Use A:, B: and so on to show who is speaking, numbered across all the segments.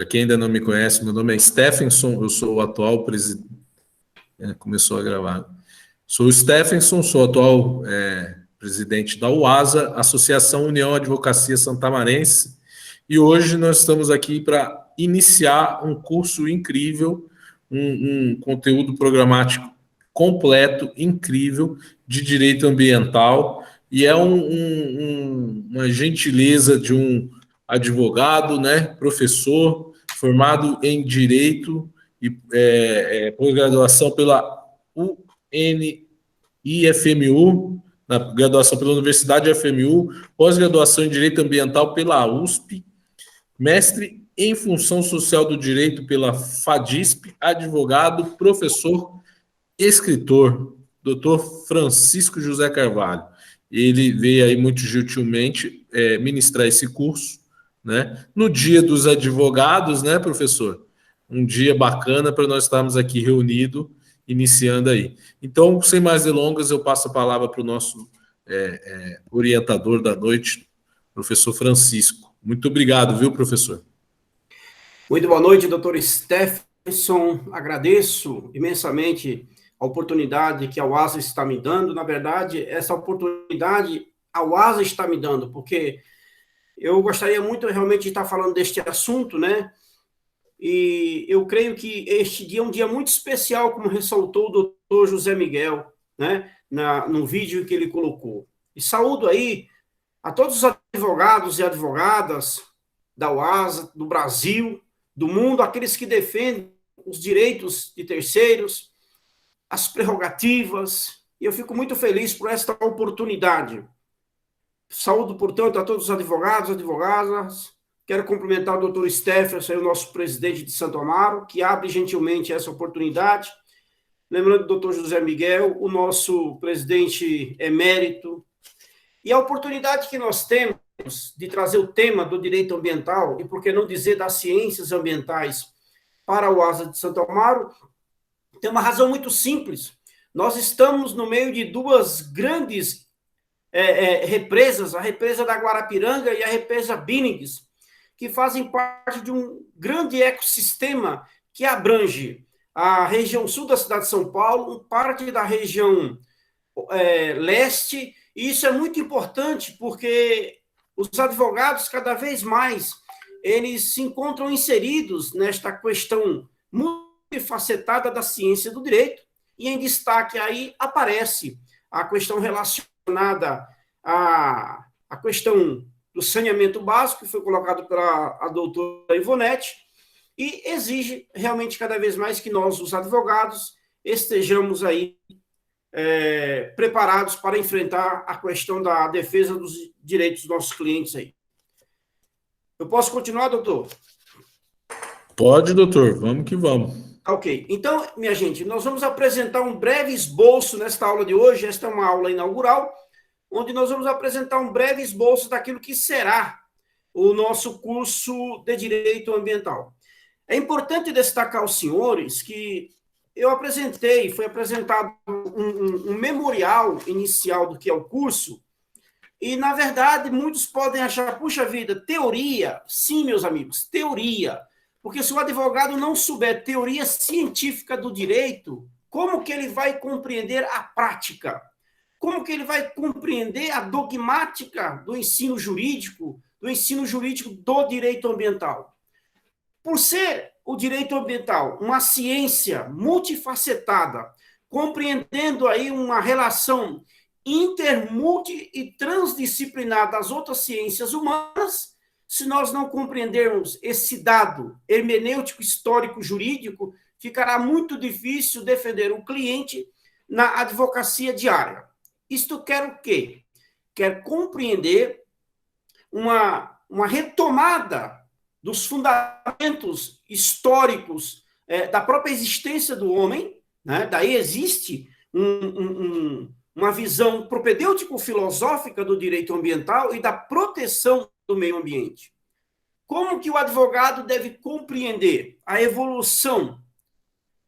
A: Para quem ainda não me conhece, meu nome é Stephenson, eu sou o atual presidente. Começou a gravar. Sou o Stephenson, sou o atual presidente da UASA, Associação União Advocacia Santamarense, e hoje nós estamos aqui para iniciar um curso incrível, um conteúdo programático completo, incrível, de direito ambiental, e é uma gentileza de um advogado, né, professor, formado em Direito e pós-graduação pela UNIFMU, na graduação pela Universidade FMU, pós-graduação em Direito Ambiental pela USP, mestre em Função Social do Direito pela FADISP, advogado, professor, escritor, Dr. Francisco José Carvalho. Ele veio aí muito gentilmente ministrar esse curso, né? No Dia dos Advogados, né, professor? Um dia bacana para nós estarmos aqui reunidos, iniciando aí. Então, sem mais delongas, eu passo a palavra para o nosso orientador da noite, professor Francisco. Muito obrigado, viu, professor?
B: Muito boa noite, doutor Stephenson. Agradeço imensamente a oportunidade que a UASA está me dando. Na verdade, essa oportunidade a UASA está me dando, porque eu gostaria muito realmente de estar falando deste assunto, né? E eu creio que este dia é um dia muito especial, como ressaltou o doutor José Miguel, né? No vídeo que ele colocou. E saúdo aí a todos os advogados e advogadas da UASA, do Brasil, do mundo, aqueles que defendem os direitos de terceiros, as prerrogativas, e eu fico muito feliz por esta oportunidade. Saúdo, portanto, a todos os advogados, advogadas. Quero cumprimentar o doutor Stephenson, o nosso presidente de Santo Amaro, que abre gentilmente essa oportunidade. Lembrando do doutor José Miguel, o nosso presidente emérito. E a oportunidade que nós temos de trazer o tema do direito ambiental, e por que não dizer das ciências ambientais, para a UASA de Santo Amaro, tem uma razão muito simples. Nós estamos no meio de duas grandes represas, a represa da Guarapiranga e a represa Bínigues, que fazem parte de um grande ecossistema que abrange a região sul da cidade de São Paulo, parte da região leste, e isso é muito importante porque os advogados, cada vez mais, eles se encontram inseridos nesta questão multifacetada da ciência do direito, e em destaque aí aparece a questão relacionada à questão do saneamento básico, que foi colocado pela a doutora Ivonete, e exige realmente cada vez mais que nós, os advogados, estejamos aí preparados para enfrentar a questão da defesa dos direitos dos nossos clientes aí. Eu posso continuar, doutor?
A: Pode, doutor. Vamos que vamos.
B: Ok. Então, minha gente, nós vamos apresentar um breve esboço nesta aula de hoje. Esta é uma aula inaugural, onde nós vamos apresentar um breve esboço daquilo que será o nosso curso de Direito Ambiental. É importante destacar aos senhores que foi apresentado um memorial inicial do que é o curso, e, na verdade, muitos podem achar, puxa vida, teoria. Sim, meus amigos, teoria. Porque se o advogado não souber teoria científica do direito, como que ele vai compreender a prática? Como que ele vai compreender a dogmática do ensino jurídico do direito ambiental? Por ser o direito ambiental uma ciência multifacetada, compreendendo aí uma relação multi e transdisciplinar das outras ciências humanas, se nós não compreendermos esse dado hermenêutico, histórico, jurídico, ficará muito difícil defender o cliente na advocacia diária. Isto quer o quê? Quer compreender uma retomada dos fundamentos históricos da própria existência do homem, né? Daí existe uma visão propedêutico-filosófica do direito ambiental e da proteção do meio ambiente. Como que o advogado deve compreender a evolução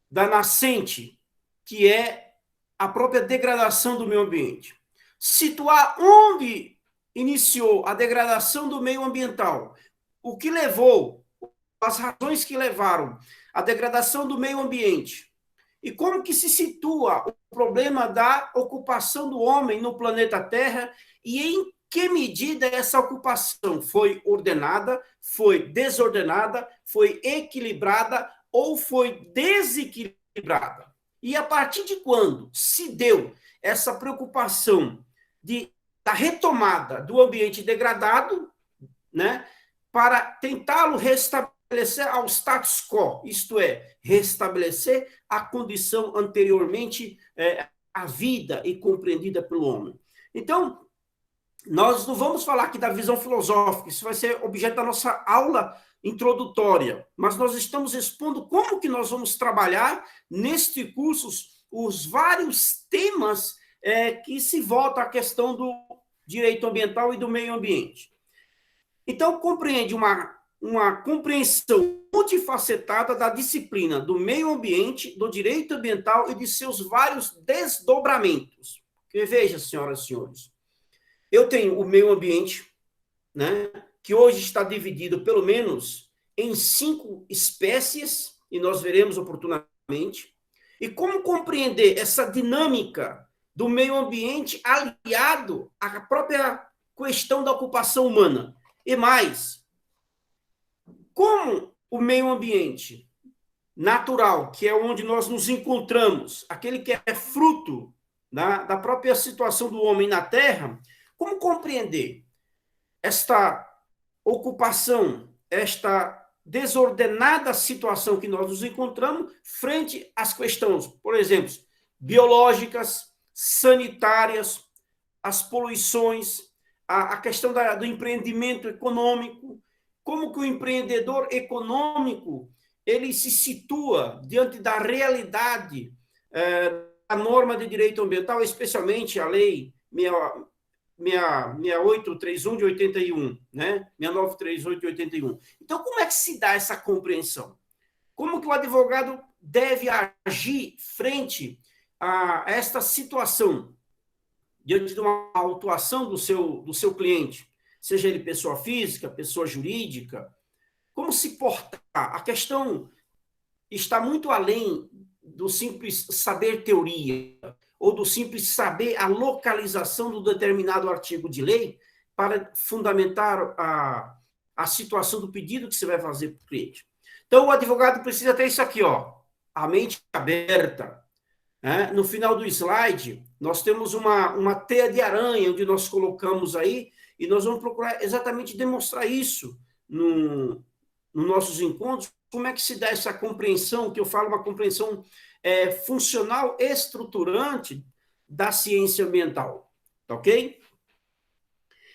B: da nascente, que é a própria degradação do meio ambiente? Situar onde iniciou a degradação do meio ambiental, o que levou o as razões que levaram à degradação do meio ambiente e como que se situa o problema da ocupação do homem no planeta Terra e em que medida essa ocupação foi ordenada, foi desordenada, foi equilibrada ou foi desequilibrada. E a partir de quando se deu essa preocupação da retomada do ambiente degradado, né, para tentá-lo restabelecer ao status quo, isto é, restabelecer a condição anteriormente à vida e compreendida pelo homem. Então, nós não vamos falar aqui da visão filosófica, isso vai ser objeto da nossa aula introdutória, mas nós estamos expondo como que nós vamos trabalhar neste curso os vários temas que se voltam à questão do direito ambiental e do meio ambiente. Então, compreende uma compreensão multifacetada da disciplina do meio ambiente, do direito ambiental e de seus vários desdobramentos. Porque, veja, senhoras e senhores, eu tenho o meio ambiente, né, que hoje está dividido pelo menos em 5 espécies, e nós veremos oportunamente, e como compreender essa dinâmica do meio ambiente aliado à própria questão da ocupação humana. E mais, como o meio ambiente natural, que é onde nós nos encontramos, aquele que é fruto da própria situação do homem na Terra, como compreender esta ocupação, esta desordenada situação que nós nos encontramos frente às questões, por exemplo, biológicas, sanitárias, as poluições, a questão do empreendimento econômico, como que o empreendedor econômico ele se situa diante da realidade da norma de direito ambiental, especialmente a lei 6831 de 81, né? 6938 de 81. Então, como é que se dá essa compreensão? Como que o advogado deve agir frente a esta situação, diante de uma autuação do seu cliente, seja ele pessoa física, pessoa jurídica? Como se portar? A questão está muito além do simples saber teoria, ou do simples saber a localização do determinado artigo de lei para fundamentar a situação do pedido que você vai fazer para o cliente. Então, o advogado precisa ter isso aqui, ó, a mente aberta. Né? No final do slide, nós temos uma teia de aranha, onde nós colocamos aí, e nós vamos procurar exatamente demonstrar isso nos nossos encontros, como é que se dá essa compreensão, que eu falo uma compreensão funcional, estruturante da ciência ambiental, tá ok?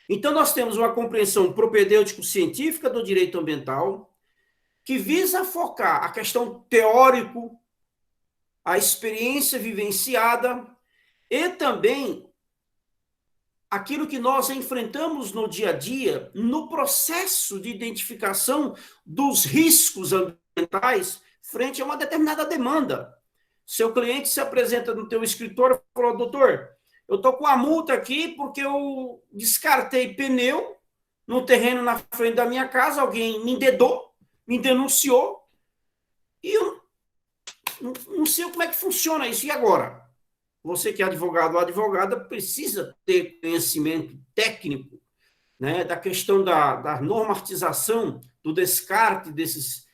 B: Então, nós temos uma compreensão propedêutico-científica do direito ambiental, que visa focar a questão teórico, a experiência vivenciada e também aquilo que nós enfrentamos no dia a dia, no processo de identificação dos riscos ambientais frente a uma determinada demanda. Seu cliente se apresenta no teu escritório e fala: doutor, eu estou com a multa aqui porque eu descartei pneu no terreno na frente da minha casa, alguém me dedou, me denunciou, e eu não sei como é que funciona isso. E agora? Você que é advogado ou advogada precisa ter conhecimento técnico, né, da questão da normatização, do descarte desses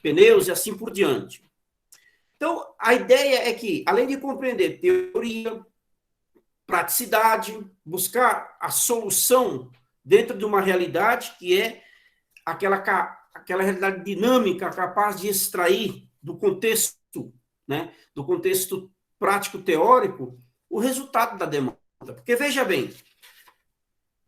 B: pneus e assim por diante. Então, a ideia é que, além de compreender teoria, praticidade, buscar a solução dentro de uma realidade que é aquela realidade dinâmica, capaz de extrair do contexto, né, do contexto prático-teórico, o resultado da demanda. Porque, veja bem,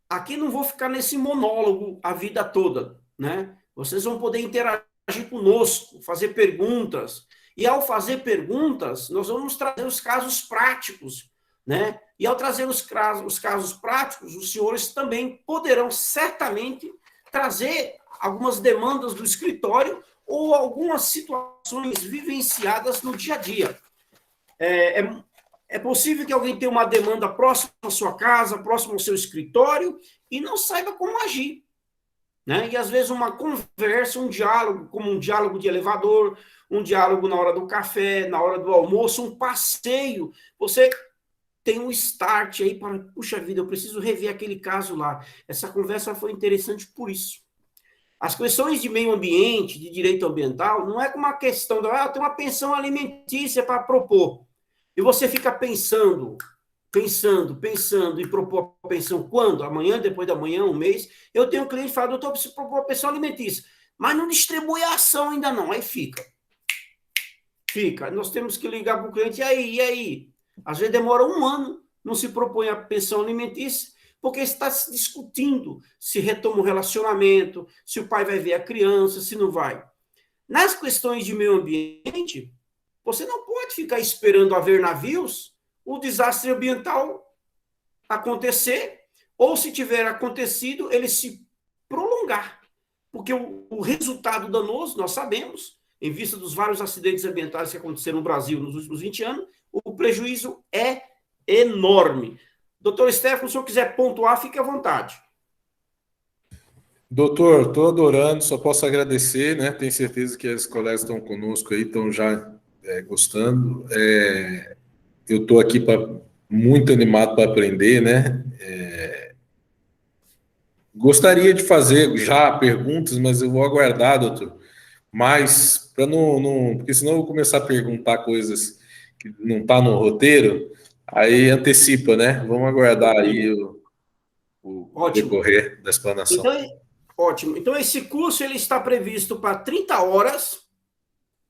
B: aqui não vou ficar nesse monólogo a vida toda, né? Vocês vão poder interagir conosco, fazer perguntas, e ao fazer perguntas, nós vamos trazer os casos práticos, né? E ao trazer os casos práticos, os senhores também poderão certamente trazer algumas demandas do escritório ou algumas situações vivenciadas no dia a dia. É possível que alguém tenha uma demanda próxima à sua casa, próxima ao seu escritório, e não saiba como agir. né? E às vezes uma conversa, um diálogo, como um diálogo de elevador, um diálogo na hora do café, na hora do almoço, um passeio. Você tem um start aí para, puxa vida, eu preciso rever aquele caso lá. Essa conversa foi interessante por isso. As questões de meio ambiente, de direito ambiental, não é como uma questão de, tem uma pensão alimentícia para propor. E você fica pensando e propor a pensão quando? Amanhã, depois da manhã, um mês. Eu tenho um cliente que fala, doutor, eu preciso propor a pensão alimentícia, mas não distribui a ação ainda não. Aí fica. Nós temos que ligar para o cliente, e aí? Às vezes demora um ano, não se propõe a pensão alimentícia, porque está se discutindo se retoma o relacionamento, se o pai vai ver a criança, se não vai. Nas questões de meio ambiente, você não pode ficar esperando haver navios, o desastre ambiental acontecer, ou se tiver acontecido, ele se prolongar. Porque o resultado danoso, nós sabemos, em vista dos vários acidentes ambientais que aconteceram no Brasil nos últimos 20 anos, o prejuízo é enorme. Doutor Stefano, se eu quiser pontuar, fique à vontade.
A: Doutor, estou adorando, só posso agradecer, né? Tenho certeza que as colegas estão conosco aí, estão já gostando. Eu estou aqui muito animado para aprender, né? Gostaria de fazer já perguntas, mas eu vou aguardar, doutor. Mas, para não, porque senão eu vou começar a perguntar coisas que não estão no roteiro, aí antecipa, né? Vamos aguardar aí o
B: Ótimo.
A: decorrer da explanação.
B: Então, ótimo. Então, esse curso ele está previsto para 30 horas,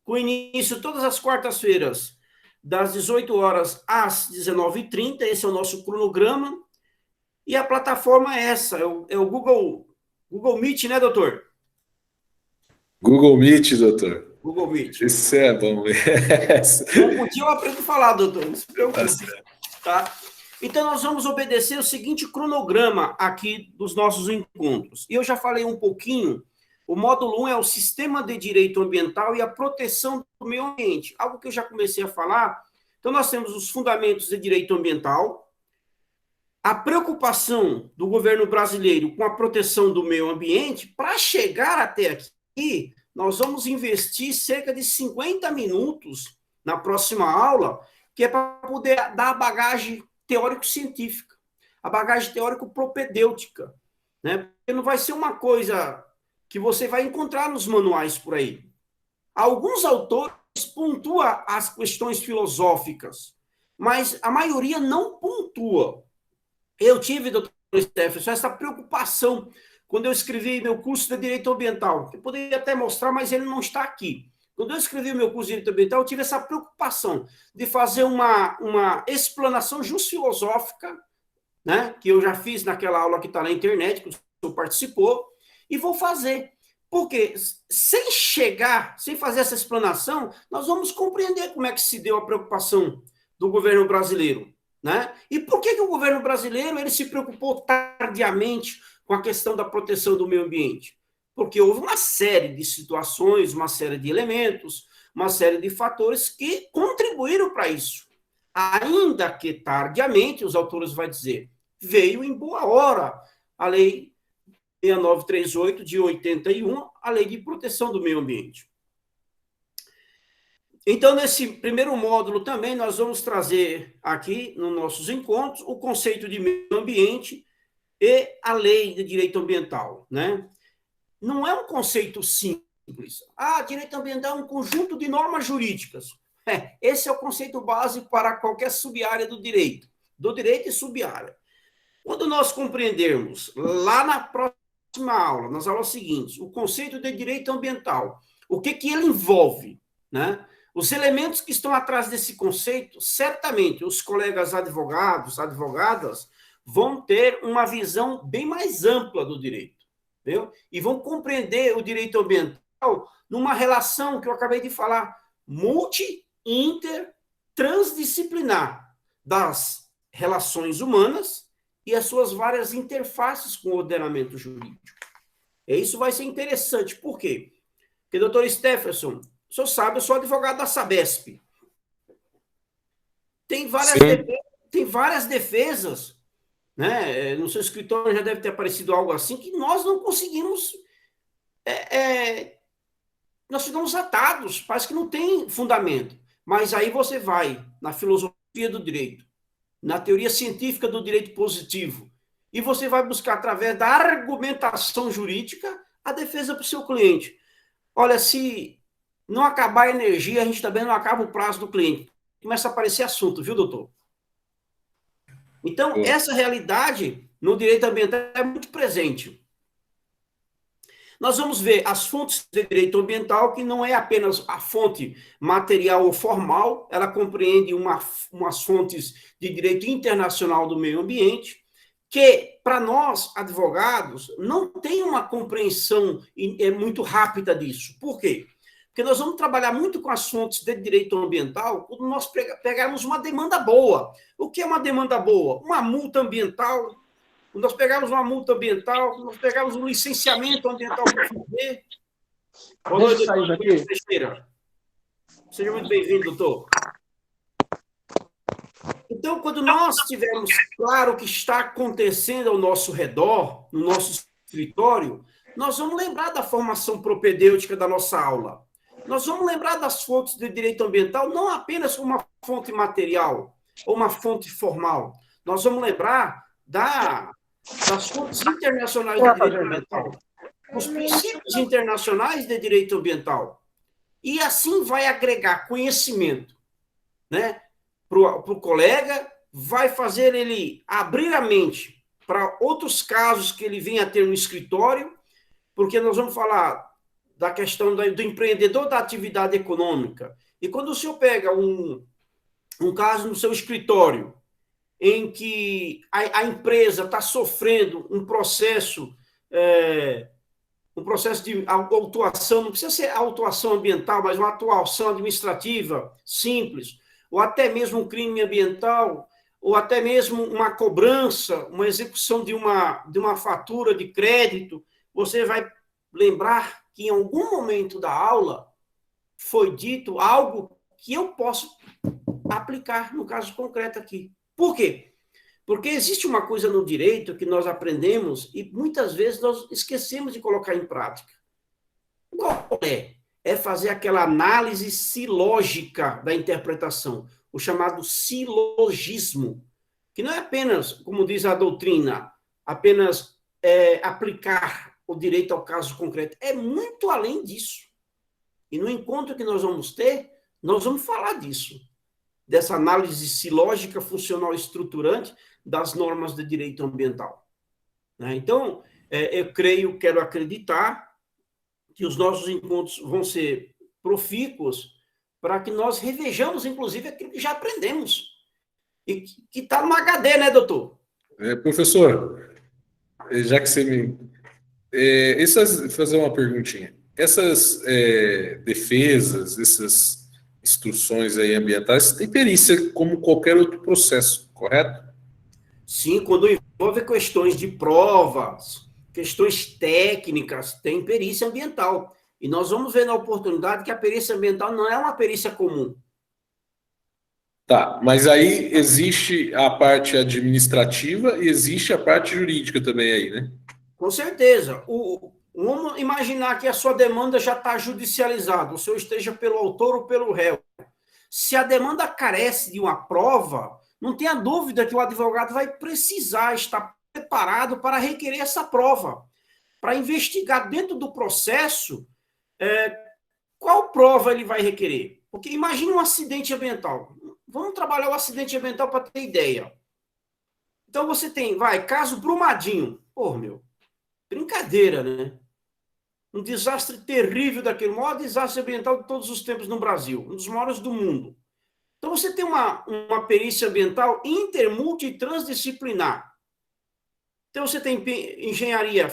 B: com início todas as quartas-feiras, das 18 horas às 19h30. Esse é o nosso cronograma. E a plataforma é essa, é o Google Meet, né, doutor?
A: Google Meet, doutor.
B: Google Meet.
A: Isso é bom.
B: Um dia eu aprendo a falar, doutor, não se preocupe. Tá? Então, nós vamos obedecer o seguinte cronograma aqui dos nossos encontros. E eu já falei um pouquinho, o módulo 1 é o Sistema de Direito Ambiental e a Proteção do Meio Ambiente, algo que eu já comecei a falar. Então, nós temos os fundamentos de direito ambiental, a preocupação do governo brasileiro com a proteção do meio ambiente. Para chegar até aqui, nós vamos investir cerca de 50 minutos na próxima aula, que é para poder dar a bagagem teórico-científica, a bagagem teórico-propedêutica, né? Porque não vai ser uma coisa que você vai encontrar nos manuais por aí. Alguns autores pontuam as questões filosóficas, mas a maioria não pontua. Eu tive, doutor Stefano, essa preocupação quando eu escrevi meu curso de Direito Ambiental. Eu poderia até mostrar, mas ele não está aqui. Quando eu escrevi o meu curso de Direito Ambiental, eu tive essa preocupação de fazer uma explanação filosófica, né, que eu já fiz naquela aula que está na internet, que o senhor participou, e vou fazer. Porque sem fazer essa explanação, nós vamos compreender como é que se deu a preocupação do governo brasileiro. Né? E por que o governo brasileiro ele se preocupou tardiamente com a questão da proteção do meio ambiente? Porque houve uma série de situações, uma série de elementos, uma série de fatores que contribuíram para isso. Ainda que tardiamente, os autores vão dizer, veio em boa hora a Lei 6938 de 81, a Lei de Proteção do Meio Ambiente. Então, nesse primeiro módulo também, nós vamos trazer aqui, nos nossos encontros, o conceito de meio ambiente e a lei de direito ambiental, né? Não é um conceito simples. Direito ambiental é um conjunto de normas jurídicas. Esse é o conceito base para qualquer sub-área do direito e sub-área. Quando nós compreendermos, lá na próxima aula, nas aulas seguintes, o conceito de direito ambiental, o que ele envolve, né? Os elementos que estão atrás desse conceito, certamente os colegas advogados, advogadas, vão ter uma visão bem mais ampla do direito, entendeu? E vão compreender o direito ambiental numa relação que eu acabei de falar, multi, inter, transdisciplinar das relações humanas e as suas várias interfaces com o ordenamento jurídico. E isso vai ser interessante. Por quê? Porque, doutor Stefferson, o senhor sabe, eu sou advogado da Sabesp. Tem várias defesas, né? No seu escritório já deve ter aparecido algo assim, que nós não conseguimos nós ficamos atados, parece que não tem fundamento. Mas aí você vai na filosofia do direito, na teoria científica do direito positivo, e você vai buscar, através da argumentação jurídica, a defesa para o seu cliente. Olha, se não acabar a energia, a gente também não acaba o prazo do cliente. Começa a aparecer assunto, viu, doutor? Então, essa realidade no direito ambiental é muito presente. Nós vamos ver as fontes de direito ambiental, que não é apenas a fonte material ou formal, ela compreende umas fontes de direito internacional do meio ambiente, que, para nós, advogados, não tem uma compreensão muito rápida disso. Por quê? Porque nós vamos trabalhar muito com as fontes de direito ambiental quando nós pegarmos uma demanda boa. O que é uma demanda boa? Uma multa ambiental. Nós pegamos uma multa ambiental, nós pegamos um licenciamento ambiental para fazer. Boa noite, doutor Teixeira. Seja muito bem-vindo, doutor. Então, quando nós tivermos claro o que está acontecendo ao nosso redor, no nosso escritório, nós vamos lembrar da formação propedêutica da nossa aula. Nós vamos lembrar das fontes de direito ambiental, não apenas uma fonte material ou uma fonte formal. Nós vamos lembrar das fontes internacionais de direito ambiental, os princípios internacionais de direito ambiental. E assim vai agregar conhecimento, né, para o colega, vai fazer ele abrir a mente para outros casos que ele venha a ter no escritório, porque nós vamos falar da questão do empreendedor da atividade econômica. E quando o senhor pega um caso no seu escritório, em que a empresa está sofrendo um processo de autuação, não precisa ser autuação ambiental, mas uma autuação administrativa simples, ou até mesmo um crime ambiental, ou até mesmo uma cobrança, uma execução de uma fatura de crédito, você vai lembrar que em algum momento da aula foi dito algo que eu posso aplicar no caso concreto aqui. Por quê? Porque existe uma coisa no direito que nós aprendemos e muitas vezes nós esquecemos de colocar em prática. Qual é? É fazer aquela análise silógica da interpretação, o chamado silogismo, que não é apenas, como diz a doutrina, apenas aplicar o direito ao caso concreto, é muito além disso. E no encontro que nós vamos ter, nós vamos falar disso, dessa análise silógica, funcional estruturante das normas de direito ambiental. Então, eu quero acreditar que os nossos encontros vão ser profícuos para que nós revejamos, inclusive, aquilo que já aprendemos. E que está no HD, né, doutor?
A: Professor, já que você me... fazer uma perguntinha. Essas defesas, essas instruções aí ambientais, têm perícia como qualquer outro processo, correto?
B: Sim, quando envolve questões de provas, questões técnicas, tem perícia ambiental. E nós vamos ver na oportunidade que a perícia ambiental não é uma perícia comum.
A: Tá, mas aí existe a parte administrativa e existe a parte jurídica também aí, né?
B: Com certeza. Vamos imaginar que a sua demanda já está judicializada, o senhor esteja pelo autor ou pelo réu. Se a demanda carece de uma prova, não tenha dúvida que o advogado vai precisar estar preparado para requerer essa prova, para investigar dentro do processo qual prova ele vai requerer. Porque imagine um acidente ambiental. Vamos trabalhar o acidente ambiental para ter ideia. Então você tem, caso Brumadinho. Pô, brincadeira, né? Um desastre terrível daquele, o maior desastre ambiental de todos os tempos no Brasil, um dos maiores do mundo. Então, você tem uma perícia ambiental intermultitransdisciplinar. Então, você tem engenharia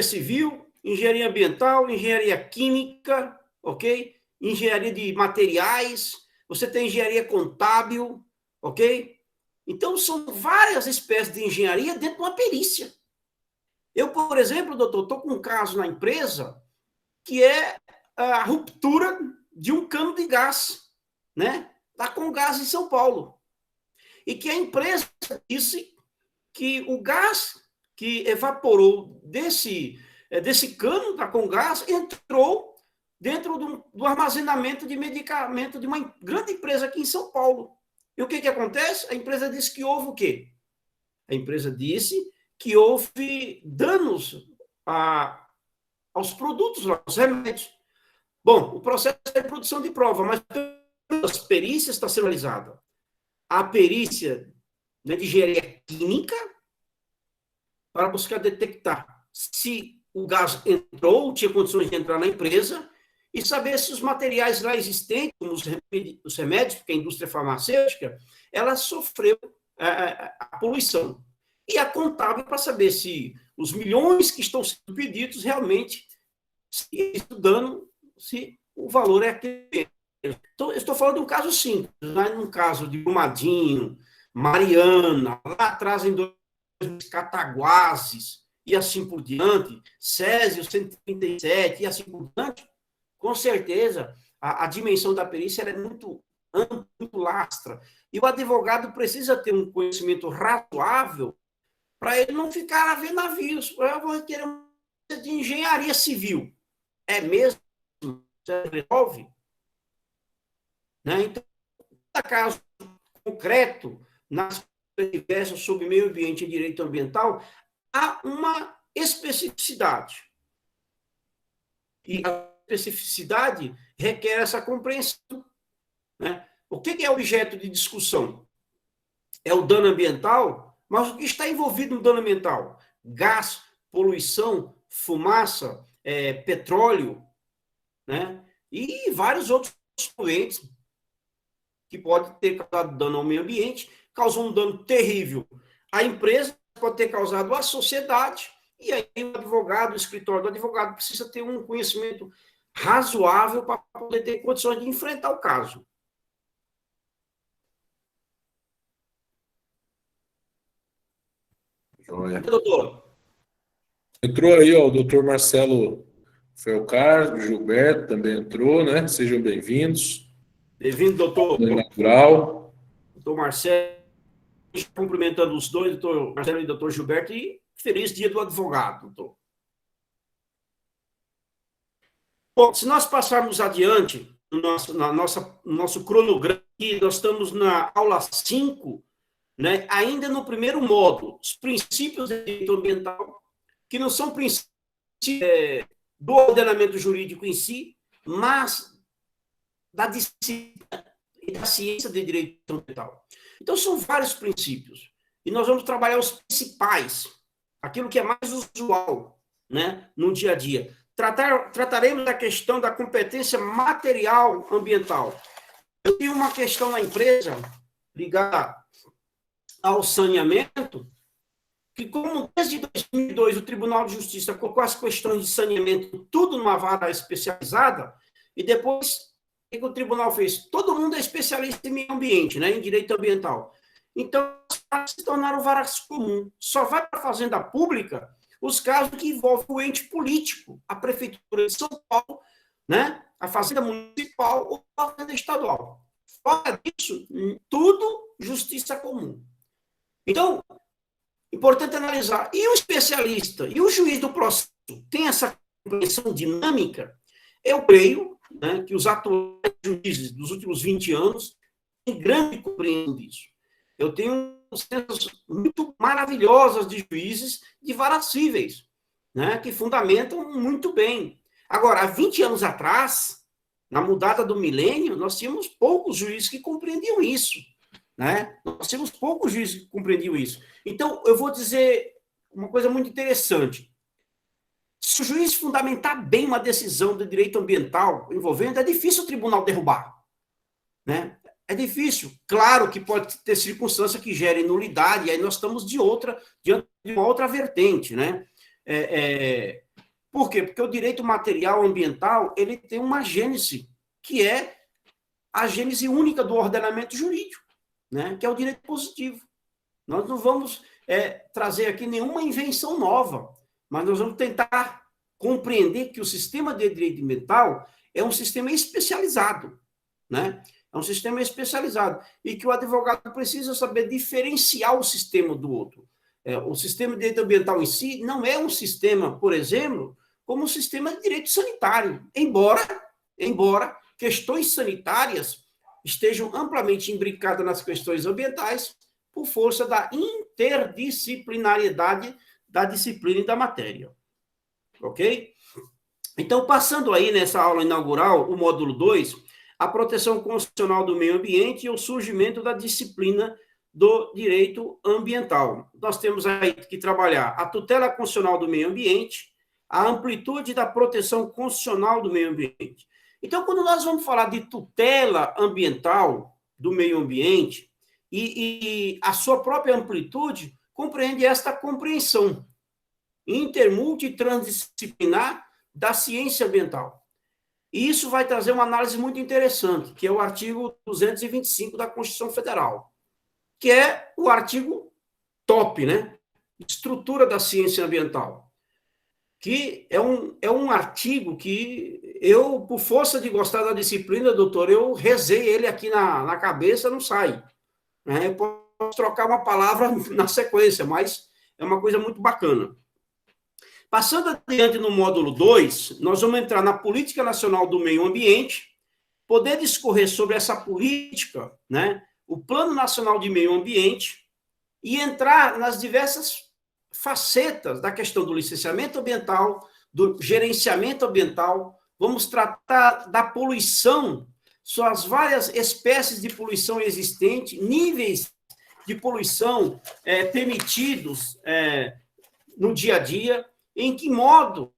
B: civil, engenharia ambiental, engenharia química, ok? Engenharia de materiais, você tem engenharia contábil, ok? Então, são várias espécies de engenharia dentro de uma perícia. Eu, por exemplo, doutor, estou com um caso na empresa que é a ruptura de um cano de gás, né? Está com gás em São Paulo. E que a empresa disse que o gás que evaporou desse desse cano da Comgás entrou dentro do armazenamento de medicamento de uma grande empresa aqui em São Paulo. E o que acontece? A empresa disse que houve o quê? A empresa disse que houve danos aos produtos, aos remédios. Bom, o processo é de produção de prova, mas as perícias está sendo realizada. A perícia, né, de engenharia química para buscar detectar se o gás entrou, tinha condições de entrar na empresa, e saber se os materiais lá existentes, como os remédios, porque a indústria farmacêutica, ela sofreu a poluição. E a contábil para saber se os milhões que estão sendo pedidos realmente estudando se o valor é aquele. Então, eu estou falando de um caso simples, não é um caso de Brumadinho, Mariana, lá atrás em Cataguases, e assim por diante, Césio 137, e assim por diante, com certeza a dimensão da perícia é muito ampla, muito lastra. E o advogado precisa ter um conhecimento razoável para ele não ficar a ver navios. Eu vou querer uma de engenharia civil. É mesmo? Você resolve? Né? Então, cada caso concreto, nas diversas sobre meio ambiente e direito ambiental, há uma especificidade. E a especificidade requer essa compreensão. Né? O que é objeto de discussão? É o dano ambiental, mas o que está envolvido no dano ambiental? Gás, poluição, fumaça, petróleo, né? E vários outros poluentes que podem ter causado dano ao meio ambiente, causou um dano terrível à empresa, pode ter causado à sociedade, e aí o advogado, o escritório do advogado precisa ter um conhecimento razoável para poder ter condições de enfrentar o caso.
A: Joia.
B: Doutor?
A: Entrou aí, ó, o doutor Marcelo Felcar, Gilberto também entrou, né? Sejam bem-vindos.
B: Bem-vindo, doutor.
A: Natural.
B: Doutor Marcelo, cumprimentando os dois, doutor Marcelo e doutor Gilberto, e feliz dia do advogado, doutor. Bom, se nós passarmos adiante no nosso cronograma, nós estamos na aula 5, né, ainda no primeiro módulo, os princípios do direito ambiental, que não são princípios do ordenamento jurídico em si, mas da disciplina e da ciência de direito ambiental. Então, são vários princípios. E nós vamos trabalhar os principais, aquilo que é mais usual, né, no dia a dia. Trataremos da questão da competência material ambiental. Eu tenho uma questão na empresa ligada ao saneamento, que como desde 2002 o Tribunal de Justiça colocou as questões de saneamento tudo numa vara especializada, e depois o que o tribunal fez? Todo mundo é especialista em meio ambiente, né, em direito ambiental. Então, se tornaram varas comuns. Só vai para a fazenda pública os casos que envolvem o ente político, a Prefeitura de São Paulo, né, a Fazenda Municipal ou a Fazenda Estadual. Fora disso, tudo justiça comum. Então, importante analisar. E o especialista e o juiz do processo tem essa compreensão dinâmica? Eu creio, né, que os atuais juízes dos últimos 20 anos têm grande compreensão disso. Eu tenho cenas muito maravilhosas de juízes de varas cíveis, né, que fundamentam muito bem. Agora, há 20 anos atrás, na mudada do milênio, nós tínhamos poucos juízes que compreendiam isso. Né? Nós tínhamos poucos juízes que compreendiam isso. Então, eu vou dizer uma coisa muito interessante. Se o juiz fundamentar bem uma decisão de direito ambiental envolvendo, é difícil o tribunal derrubar. Né? É difícil. Claro que pode ter circunstância que gere nulidade, e aí nós estamos diante de uma outra vertente. Né? Por quê? Porque o direito material ambiental ele tem uma gênese, que é a gênese única do ordenamento jurídico, né? Que é o direito positivo. Nós não vamos trazer aqui nenhuma invenção nova, mas nós vamos tentar compreender que o sistema de direito ambiental é um sistema especializado, né? É um sistema especializado e que o advogado precisa saber diferenciar o sistema do outro. O sistema de direito ambiental em si não é um sistema, por exemplo, como um sistema de direito sanitário, embora questões sanitárias estejam amplamente imbricadas nas questões ambientais por força da interdisciplinariedade da disciplina e da matéria. Ok? Então, passando aí nessa aula inaugural, o módulo 2, a proteção constitucional do meio ambiente e o surgimento da disciplina do direito ambiental. Nós temos aí que trabalhar a tutela constitucional do meio ambiente, a amplitude da proteção constitucional do meio ambiente. Então, quando nós vamos falar de tutela ambiental do meio ambiente e a sua própria amplitude, compreende esta compreensão intermultitransdisciplinar da ciência ambiental. E isso vai trazer uma análise muito interessante, que é o artigo 225 da Constituição Federal, que é o artigo top, né? Estrutura da ciência ambiental. Que é um artigo que eu, por força de gostar da disciplina, doutor, eu rezei ele aqui na cabeça, não sai. Né? Eu posso trocar uma palavra na sequência, mas é uma coisa muito bacana. Passando adiante no módulo 2, nós vamos entrar na Política Nacional do Meio Ambiente, poder discorrer sobre essa política, né? O Plano Nacional de Meio Ambiente, e entrar nas diversas facetas da questão do licenciamento ambiental, do gerenciamento ambiental. Vamos tratar da poluição, suas várias espécies de poluição existentes, níveis de poluição permitidos no dia a dia, em que modo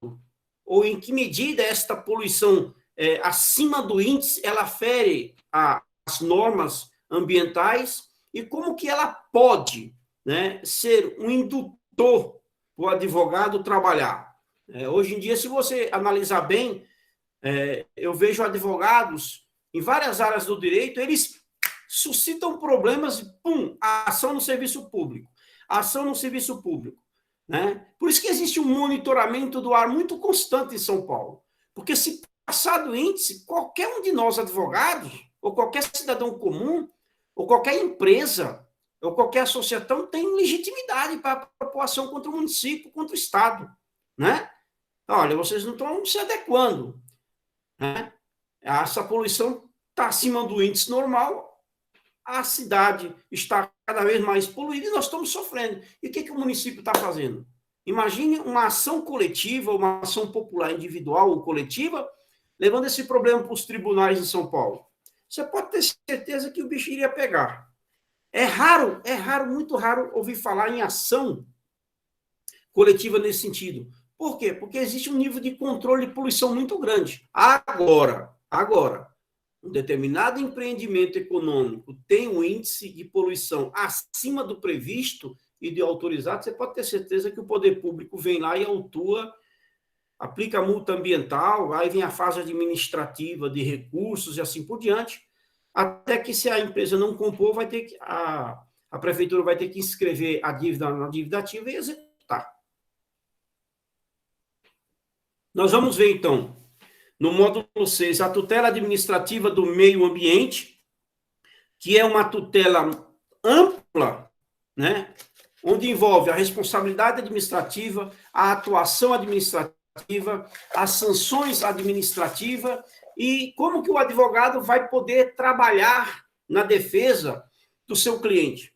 B: ou em que medida esta poluição acima do índice ela fere as normas ambientais e como que ela pode, né, ser um indutor para o advogado trabalhar. Hoje em dia, se você analisar bem, eu vejo advogados em várias áreas do direito, eles suscitam problemas, pum, a ação no serviço público. A ação no serviço público. Né? Por isso que existe um monitoramento do ar muito constante em São Paulo. Porque se passar do índice, qualquer um de nós advogados, ou qualquer cidadão comum, ou qualquer empresa, ou qualquer associação tem legitimidade para propor ação contra o município, contra o Estado. Né? Olha, vocês não estão se adequando. Né? Essa poluição está acima do índice normal, a cidade está cada vez mais poluída e nós estamos sofrendo. E o que o município está fazendo? Imagine uma ação coletiva, uma ação popular individual ou coletiva, levando esse problema para os tribunais de São Paulo. Você pode ter certeza que o bicho iria pegar. É raro, muito raro ouvir falar em ação coletiva nesse sentido. Por quê? Porque existe um nível de controle de poluição muito grande. Agora, um determinado empreendimento econômico tem um índice de poluição acima do previsto e de autorizado, você pode ter certeza que o poder público vem lá e autua, aplica multa ambiental, aí vem a fase administrativa de recursos e assim por diante, até que se a empresa não compor, vai ter que, a prefeitura vai ter que inscrever a dívida na dívida ativa e executar. Nós vamos ver, então, no módulo 6, a tutela administrativa do meio ambiente, que é uma tutela ampla, né, onde envolve a responsabilidade administrativa, a atuação administrativa, as sanções administrativas e como que o advogado vai poder trabalhar na defesa do seu cliente,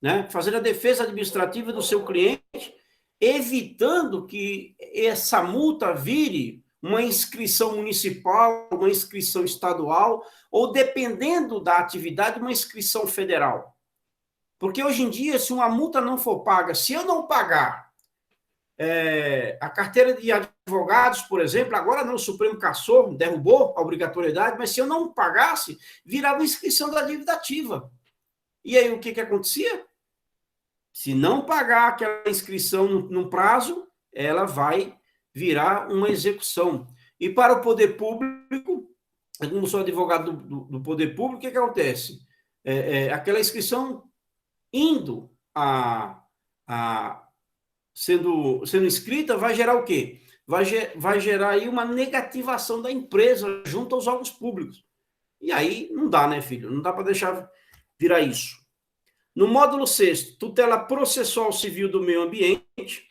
B: né, fazer a defesa administrativa do seu cliente, evitando que essa multa vire uma inscrição municipal, uma inscrição estadual, ou, dependendo da atividade, uma inscrição federal. Porque, hoje em dia, se uma multa não for paga, se eu não pagar a carteira de advogados, por exemplo, agora não, o Supremo cassou, derrubou a obrigatoriedade, mas se eu não pagasse, virava inscrição da dívida ativa. E aí, o que acontecia? Se não pagar aquela inscrição no prazo, ela vai virar uma execução. E para o poder público, como sou advogado do poder público, o que acontece? Aquela inscrição indo sendo inscrita vai gerar o quê? Vai gerar aí uma negativação da empresa junto aos órgãos públicos. E aí não dá, né, filho? Não dá para deixar virar isso. No módulo 6º, tutela processual civil do meio ambiente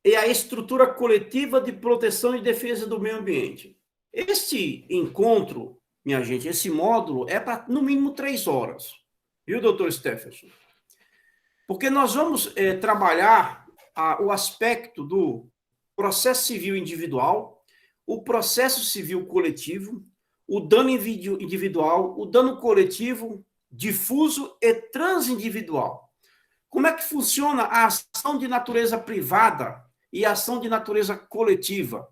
B: e a estrutura coletiva de proteção e defesa do meio ambiente. Este encontro, minha gente, esse módulo é para, no mínimo, 3 horas. Viu, doutor Stephenson? Porque nós vamos trabalhar o aspecto do processo civil individual, o processo civil coletivo, o dano individual, o dano coletivo, difuso e transindividual. Como é que funciona a ação de natureza privada e a ação de natureza coletiva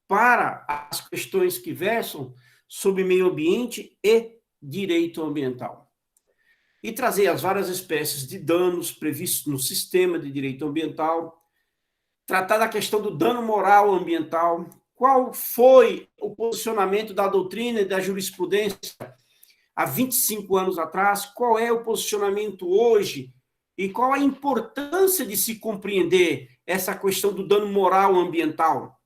B: para as questões que versam sobre meio ambiente e direito ambiental? E trazer as várias espécies de danos previstos no sistema de direito ambiental, tratar da questão do dano moral ambiental, qual foi o posicionamento da doutrina e da jurisprudência há 25 anos atrás, qual é o posicionamento hoje e qual a importância de se compreender essa questão do dano moral ambiental.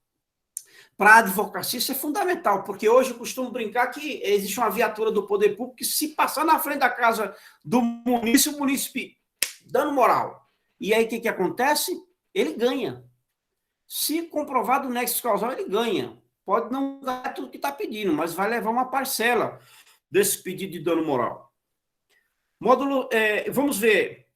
B: Para a advocacia isso é fundamental, porque hoje eu costumo brincar que existe uma viatura do poder público que se passar na frente da casa do munícipe, o munícipe, dano moral. E aí o que acontece? Ele ganha. Se comprovado o nexo causal, ele ganha. Pode não ganhar tudo que está pedindo, mas vai levar uma parcela desse pedido de dano moral. Vamos ver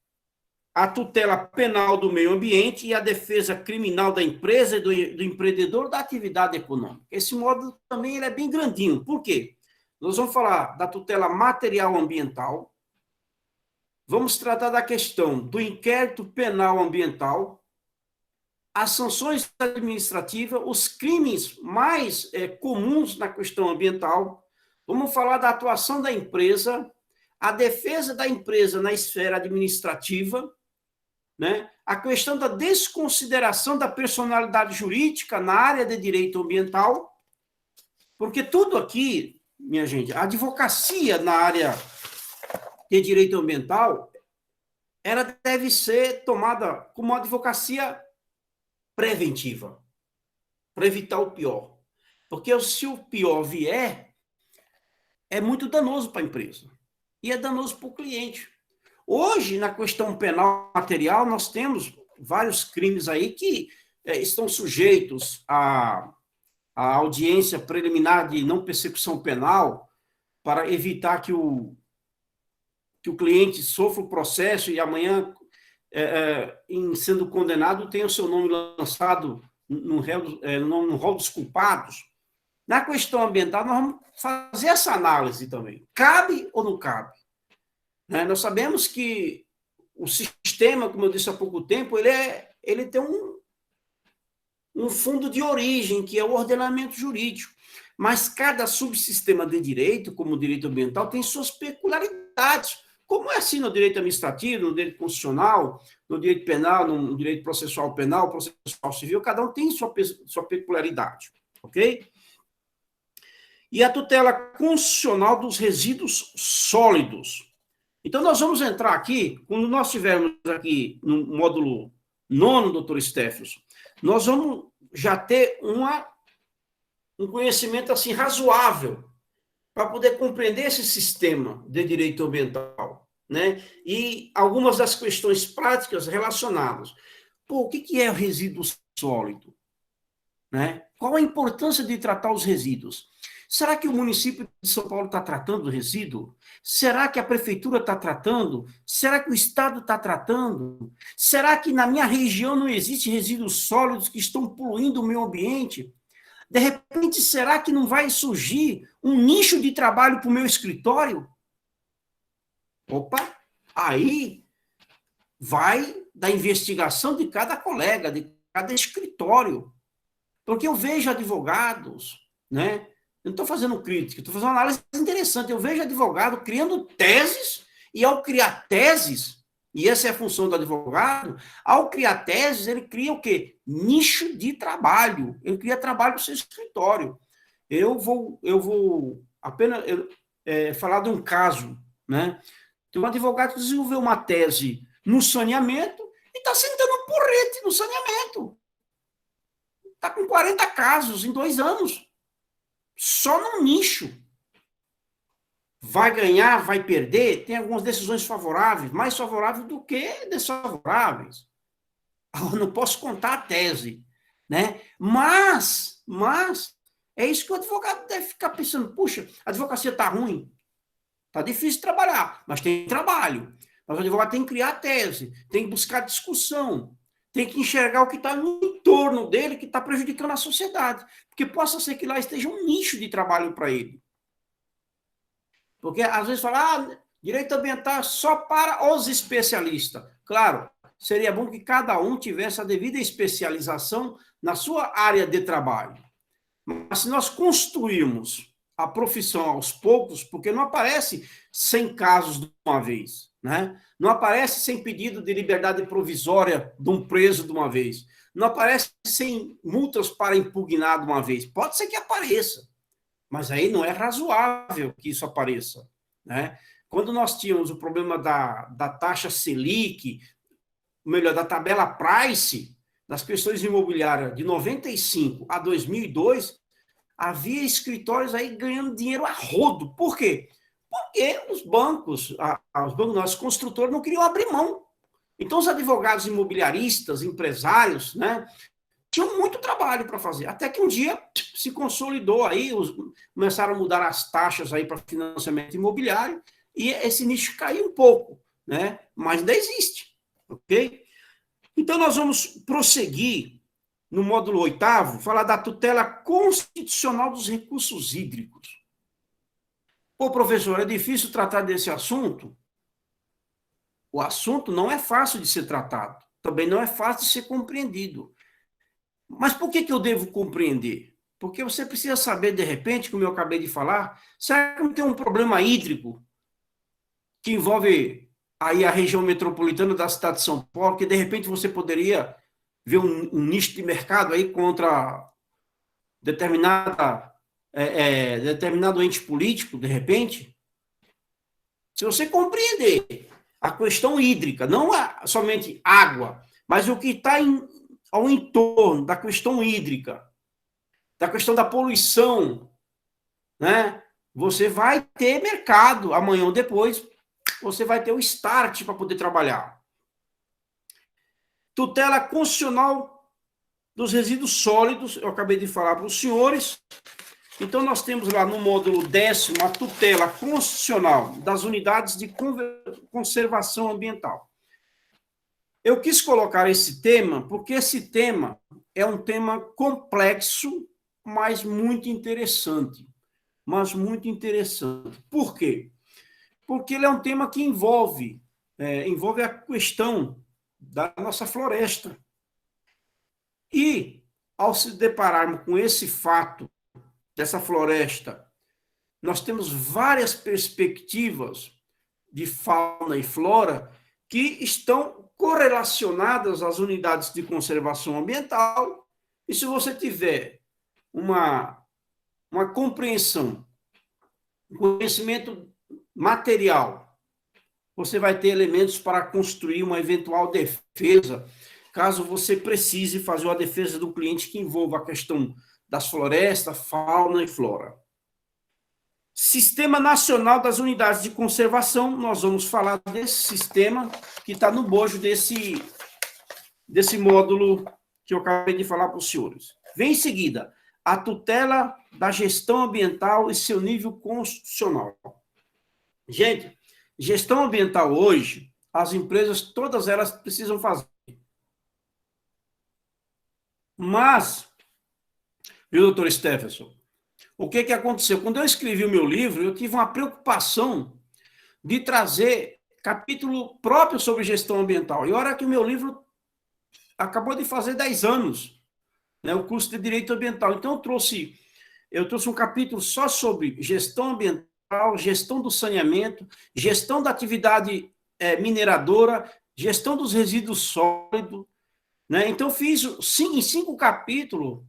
B: a tutela penal do meio ambiente e a defesa criminal da empresa e do empreendedor da atividade econômica. Esse módulo também ele é bem grandinho. Por quê? Nós vamos falar da tutela material ambiental, vamos tratar da questão do inquérito penal ambiental, as sanções administrativas, os crimes mais comuns na questão ambiental, vamos falar da atuação da empresa, a defesa da empresa na esfera administrativa, né? A questão da desconsideração da personalidade jurídica na área de direito ambiental, porque tudo aqui, minha gente, a advocacia na área de direito ambiental, ela deve ser tomada como uma advocacia preventiva, para evitar o pior. Porque se o pior vier, é muito danoso para a empresa e é danoso para o cliente. Hoje, na questão penal material, nós temos vários crimes aí que estão sujeitos à audiência preliminar de não persecução penal para evitar que o cliente sofra o processo e amanhã, em sendo condenado, tenha o seu nome lançado no rol dos culpados. Na questão ambiental, nós vamos fazer essa análise também. Cabe ou não cabe? Nós sabemos que o sistema, como eu disse há pouco tempo, ele tem um fundo de origem, que é o ordenamento jurídico. Mas cada subsistema de direito, como o direito ambiental, tem suas peculiaridades. Como é assim no direito administrativo, no direito constitucional, no direito penal, no direito processual penal, processual civil, cada um tem sua peculiaridade, ok? E a tutela constitucional dos resíduos sólidos. Então, nós vamos entrar aqui, quando nós estivermos aqui no módulo 9, doutor Stephenson, nós vamos já ter um conhecimento assim razoável para poder compreender esse sistema de direito ambiental, né? E algumas das questões práticas relacionadas. O que é o resíduo sólido? Né? Qual a importância de tratar os resíduos? Será que o município de São Paulo está tratando do resíduo? Será que a prefeitura está tratando? Será que o Estado está tratando? Será que na minha região não existe resíduos sólidos que estão poluindo o meio ambiente? De repente, será que não vai surgir um nicho de trabalho para o meu escritório? Opa, aí vai da investigação de cada colega, de cada escritório. Porque eu vejo advogados, né? Eu não estou fazendo crítica, estou fazendo uma análise interessante. Eu vejo advogado criando teses, e ao criar teses, e essa é a função do advogado, ao criar teses, ele cria o quê? Nicho de trabalho. Ele cria trabalho no seu escritório. Eu vou apenas falar de um caso, né? Tem um advogado que desenvolveu uma tese no saneamento e está sentando um porrete no saneamento. Está com 40 casos em 2 anos. Só num nicho. vai ganhar, vai perder, tem algumas decisões favoráveis, mais favoráveis do que desfavoráveis. Eu não posso contar a tese, né? Mas é isso que o advogado deve ficar pensando. Puxa, a advocacia está ruim, está difícil de trabalhar, mas tem trabalho. Mas o advogado tem que criar a tese, tem que buscar discussão, tem que enxergar o que está no entorno dele, que está prejudicando a sociedade. Porque possa ser que lá esteja um nicho de trabalho para ele. Porque às vezes fala, direito ambiental só para os especialistas. Claro, seria bom que cada um tivesse a devida especialização na sua área de trabalho. Mas se nós construirmos a profissão aos poucos, porque não aparece 100 casos de uma vez, né? Não aparece sem pedido de liberdade provisória de um preso de uma vez, não aparece sem multas para impugnar de uma vez. Pode ser que apareça, mas aí não é razoável que isso apareça, né? Quando nós tínhamos o problema da taxa Selic, melhor, da tabela Price das questões imobiliárias de 95 a 2002, havia escritórios aí ganhando dinheiro a rodo. Por quê? Porque os bancos, os construtores não queriam abrir mão. Então, os advogados imobiliaristas, empresários, né, tinham muito trabalho para fazer. Até que um dia se consolidou aí, começaram a mudar as taxas aí para financiamento imobiliário e esse nicho caiu um pouco, né? Mas ainda existe, ok? Então, nós vamos prosseguir no módulo 8º, falar da tutela constitucional dos recursos hídricos. Pô, professor, é difícil tratar desse assunto? O assunto não é fácil de ser tratado, também não é fácil de ser compreendido. Mas por que eu devo compreender? Porque você precisa saber, de repente, como eu acabei de falar, será que não tem um problema hídrico que envolve aí a região metropolitana da cidade de São Paulo, que de repente você poderia ver um nicho de mercado aí contra determinado ente político, de repente? Se você compreender a questão hídrica, não somente água, mas o que está ao entorno da questão hídrica, da questão da poluição, né? Você vai ter mercado amanhã ou depois, você vai ter o start para poder trabalhar. Tutela constitucional dos resíduos sólidos, eu acabei de falar para os senhores. Então, nós temos lá no módulo 10º a tutela constitucional das unidades de conservação ambiental. Eu quis colocar esse tema porque esse tema é um tema complexo, mas muito interessante. Por quê? Porque ele é um tema que envolve a questão da nossa floresta. E, ao se depararmos com esse fato dessa floresta, nós temos várias perspectivas de fauna e flora que estão correlacionadas às unidades de conservação ambiental. E se você tiver uma compreensão, um conhecimento material, você vai ter elementos para construir uma eventual defesa, caso você precise fazer uma defesa do cliente que envolva a questão das florestas, fauna e flora. Sistema Nacional das Unidades de Conservação, nós vamos falar desse sistema que está no bojo desse módulo que eu acabei de falar para os senhores. Vem em seguida, a tutela da gestão ambiental e seu nível constitucional. Gente, gestão ambiental hoje, as empresas, todas elas precisam fazer. Mas, viu, doutor Stephenson, o que aconteceu? Quando eu escrevi o meu livro, eu tive uma preocupação de trazer capítulo próprio sobre gestão ambiental. E olha que o meu livro acabou de fazer 10 anos, né, o curso de Direito Ambiental. Então, eu trouxe um capítulo só sobre gestão ambiental, gestão do saneamento, gestão da atividade mineradora, gestão dos resíduos sólidos, né? Então, em 5 capítulos,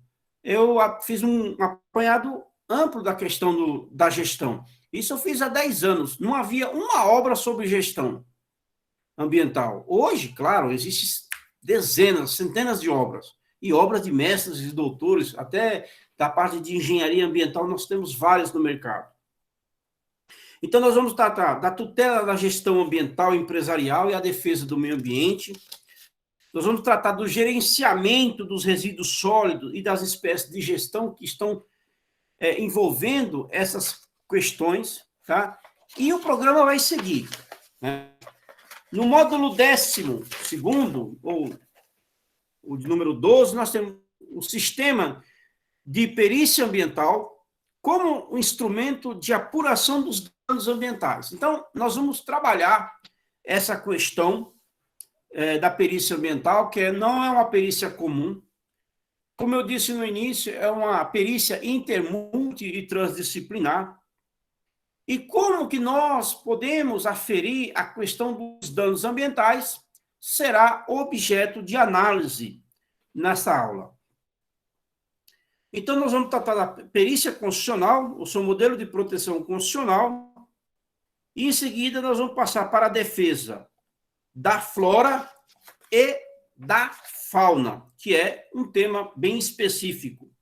B: eu fiz um apanhado amplo da questão da gestão. Isso eu fiz há 10 anos. Não havia uma obra sobre gestão ambiental. Hoje, claro, existem dezenas, centenas de obras. E obras de mestres e doutores, até da parte de engenharia ambiental, nós temos várias no mercado. Então, nós vamos tratar da tutela da gestão ambiental e empresarial e a defesa do meio ambiente. Nós vamos tratar do gerenciamento dos resíduos sólidos e das espécies de gestão que estão envolvendo essas questões, tá? E o programa vai seguir, né? No módulo 12º, ou o de número 12, nós temos o sistema de perícia ambiental como um instrumento de apuração dos danos ambientais. Então, nós vamos trabalhar essa questão da perícia ambiental, que não é uma perícia comum. Como eu disse no início, é uma perícia multi e transdisciplinar. E como que nós podemos aferir a questão dos danos ambientais será objeto de análise nessa aula. Então, nós vamos tratar da perícia constitucional, o seu modelo de proteção constitucional, e em seguida nós vamos passar para a defesa da flora e da fauna, que é um tema bem específico.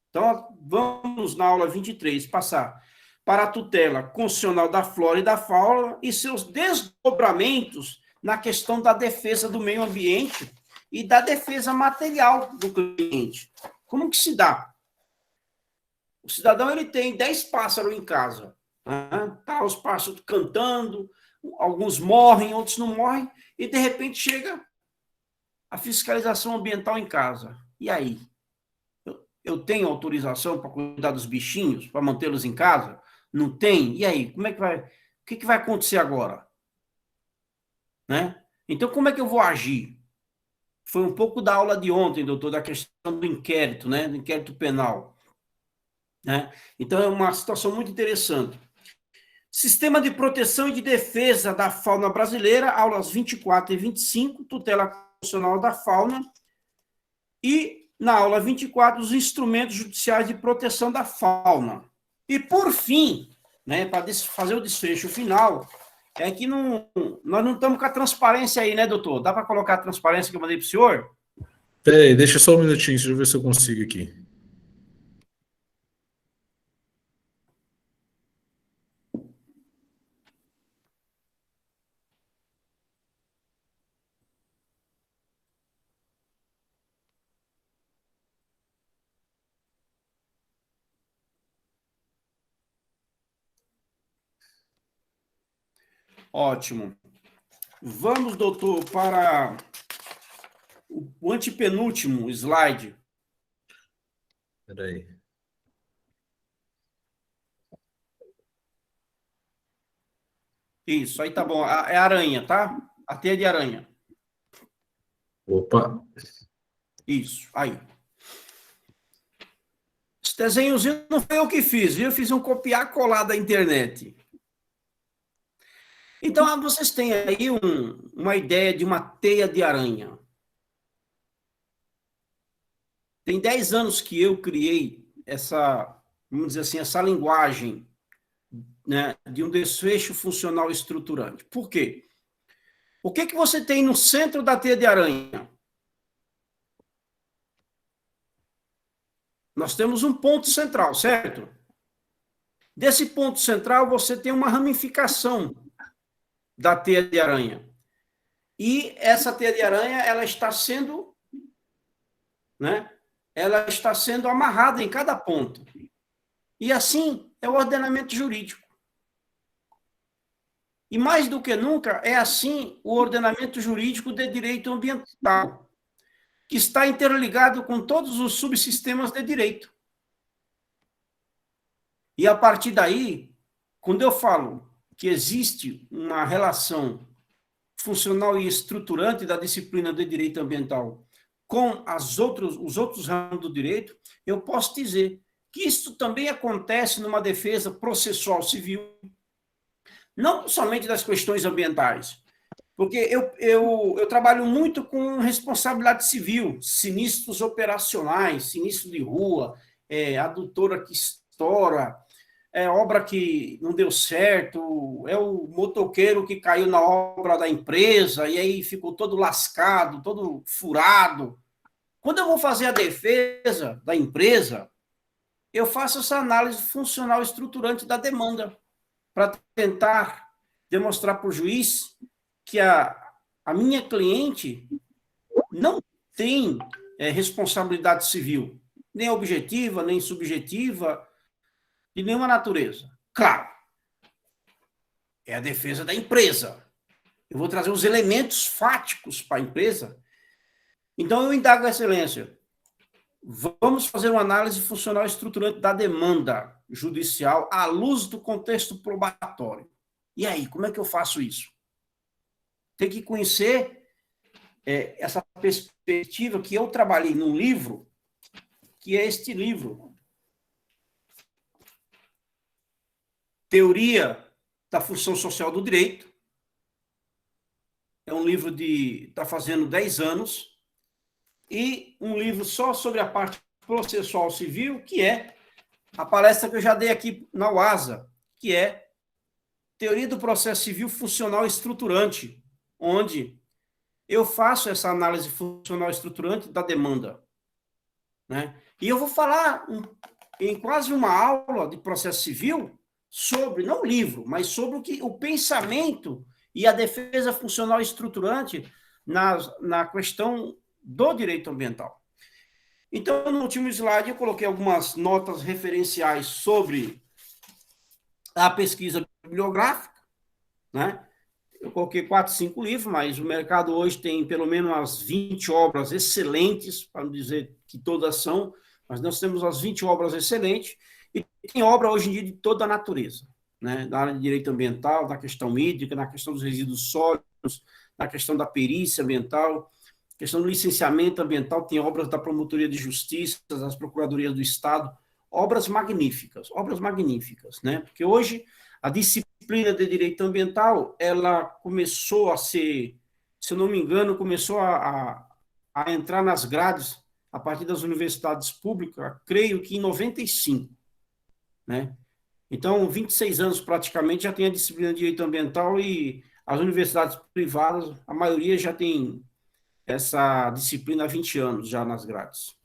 B: Então, vamos na aula 23 passar para a tutela constitucional da flora e da fauna e seus desdobramentos na questão da defesa do meio ambiente e da defesa material do cliente. Como que se dá? O cidadão ele tem 10 pássaros em casa. Né? Tá, os pássaros cantando, alguns morrem, outros não morrem, e de repente chega a fiscalização ambiental em casa. E aí? Eu tenho autorização para cuidar dos bichinhos, para mantê-los em casa? Não tem? E aí? Como é que vai? O que vai acontecer agora? Né? Então, como é que eu vou agir? Foi um pouco da aula de ontem, doutor, da questão do inquérito, né? Do inquérito penal. Né? Então, é uma situação muito interessante. Sistema de proteção e de defesa da fauna brasileira, aulas 24 e 25, tutela constitucional da fauna. E, na aula 24, os instrumentos judiciais de proteção da fauna. E, por fim, né, para fazer o desfecho final, é que nós não estamos com a transparência aí, né, doutor? Dá para colocar a transparência que eu mandei para o senhor?
A: Peraí, deixa só um minutinho, deixa eu ver se eu consigo aqui.
B: Ótimo. Vamos, doutor, para o antepenúltimo slide.
A: Peraí.
B: Isso, aí tá bom. É aranha, tá? A teia de aranha.
A: Opa.
B: Isso, aí. Esse desenhozinho não foi eu que fiz, viu? Eu fiz um copiar-colar da internet. Então, vocês têm aí uma ideia de uma teia de aranha. Tem 10 anos que eu criei essa, vamos dizer assim, essa linguagem, né, de um desfecho funcional estruturante. Por quê? O que você tem no centro da teia de aranha? Nós temos um ponto central, certo? Desse ponto central, você tem uma ramificação da teia de aranha. E essa teia de aranha, ela está sendo, né, ela está sendo amarrada em cada ponto. E assim é o ordenamento jurídico. E mais do que nunca, é assim o ordenamento jurídico de direito ambiental, que está interligado com todos os subsistemas de direito. E a partir daí, quando eu falo que existe uma relação funcional e estruturante da disciplina de direito ambiental com os outros ramos do direito, eu posso dizer que isso também acontece numa defesa processual civil, não somente das questões ambientais, porque eu trabalho muito com responsabilidade civil, sinistros operacionais, sinistro de rua, adutora que estoura, obra que não deu certo, é o motoqueiro que caiu na obra da empresa e aí ficou todo lascado, todo furado. Quando eu vou fazer a defesa da empresa, eu faço essa análise funcional estruturante da demanda. para tentar demonstrar para o juiz que a minha cliente não tem responsabilidade civil, nem objetiva, nem subjetiva, de nenhuma natureza. Claro, é a defesa da empresa. Eu vou trazer os elementos fáticos para a empresa. Então, eu indago a excelência. Vamos fazer uma análise funcional estruturante da demanda judicial à luz do contexto probatório. E aí, como é que eu faço isso? Tem que conhecer essa perspectiva que eu trabalhei num livro, que é este livro, Teoria da Função Social do Direito. É um livro de está fazendo 10 anos, e um livro só sobre a parte processual civil, que é a palestra que eu já dei aqui na UASA, que é Teoria do Processo Civil Funcional Estruturante, onde eu faço essa análise funcional estruturante da demanda, né? E eu vou falar em quase uma aula de processo civil sobre, não o livro, mas sobre o pensamento e a defesa funcional estruturante na questão do direito ambiental. Então, no último slide, eu coloquei algumas notas referenciais sobre a pesquisa bibliográfica, né? Eu coloquei 4, 5 livros, mas o mercado hoje tem pelo menos umas 20 obras excelentes, para não dizer que todas são, mas nós temos as 20 obras excelentes, e tem obra hoje em dia de toda a natureza, né? Na área de direito ambiental, na questão hídrica, na questão dos resíduos sólidos, na questão da perícia ambiental, questão do licenciamento ambiental, tem obras da Promotoria de Justiça, das Procuradorias do Estado, obras magníficas, né? Porque hoje a disciplina de direito ambiental, ela começou a ser, se eu não me engano, começou a entrar nas grades a partir das universidades públicas, creio que em 95, né? Então, 26 anos praticamente já tem a disciplina de direito ambiental, e as universidades privadas, a maioria já tem essa disciplina há 20 anos já nas grades.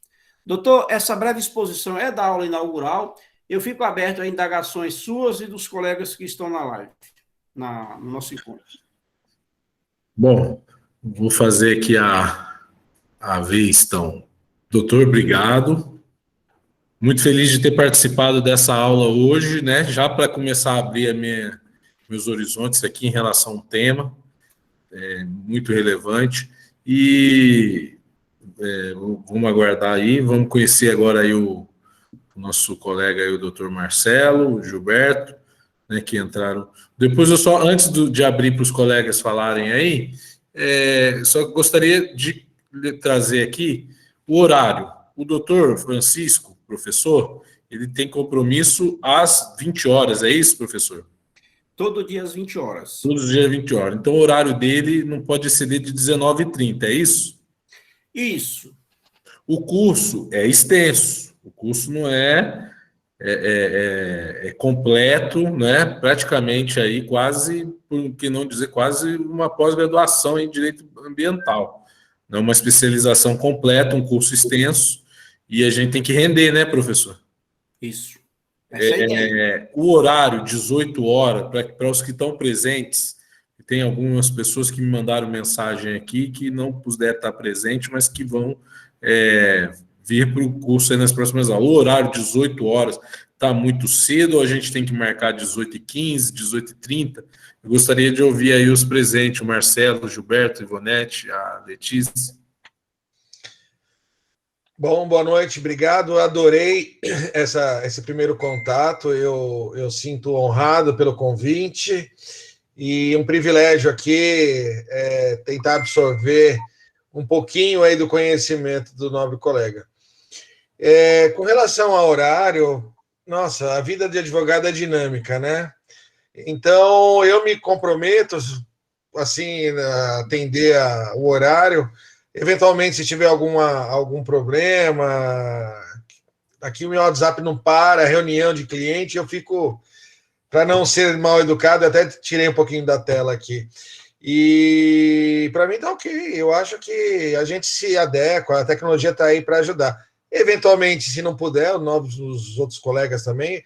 B: Doutor, essa breve exposição é da aula inaugural. Eu fico aberto a indagações suas e dos colegas que estão na live, no nosso encontro.
A: Bom, vou fazer aqui a vez, então. Doutor, obrigado. Muito feliz de ter participado dessa aula hoje, né? Já para começar a abrir meus horizontes aqui em relação ao tema, muito relevante. E vamos aguardar aí, vamos conhecer agora aí o nosso colega aí, o doutor Marcelo, o Gilberto, né, que entraram. Depois eu só, antes de abrir para os colegas falarem aí, só gostaria de trazer aqui o horário. O doutor Francisco, professor, ele tem compromisso às 20 horas, é isso, professor?
B: Todo dia às 20 horas.
A: Todos os dias às 20 horas. Então o horário dele não pode exceder de 19h30, é isso?
B: Isso.
A: O curso é extenso, o curso não é completo, né? Praticamente aí quase, por que não dizer quase uma pós-graduação em direito ambiental, não uma especialização completa, um curso extenso, e a gente tem que render, né, professor?
B: Isso. Essa é a ideia.
A: O horário, 18 horas, para os que estão presentes, tem algumas pessoas que me mandaram mensagem aqui que não puderam estar presentes, mas que vão vir para o curso aí nas próximas aulas. O horário, 18 horas, está muito cedo, ou a gente tem que marcar 18h15, 18h30? Eu gostaria de ouvir aí os presentes, o Marcelo, o Gilberto, a Ivonete, a Letícia.
C: Bom, boa noite, obrigado. Adorei esse primeiro contato. Eu sinto honrado pelo convite e um privilégio aqui tentar absorver um pouquinho aí do conhecimento do nobre colega. Com relação ao horário, nossa, a vida de advogado é dinâmica, né? Então, eu me comprometo, assim, a atender o horário. Eventualmente, se tiver algum problema, aqui o meu WhatsApp não para, reunião de cliente, eu fico, para não ser mal educado, até tirei um pouquinho da tela aqui. E para mim tá ok, eu acho que a gente se adequa, a tecnologia está aí para ajudar. Eventualmente, se não puder, os outros colegas também,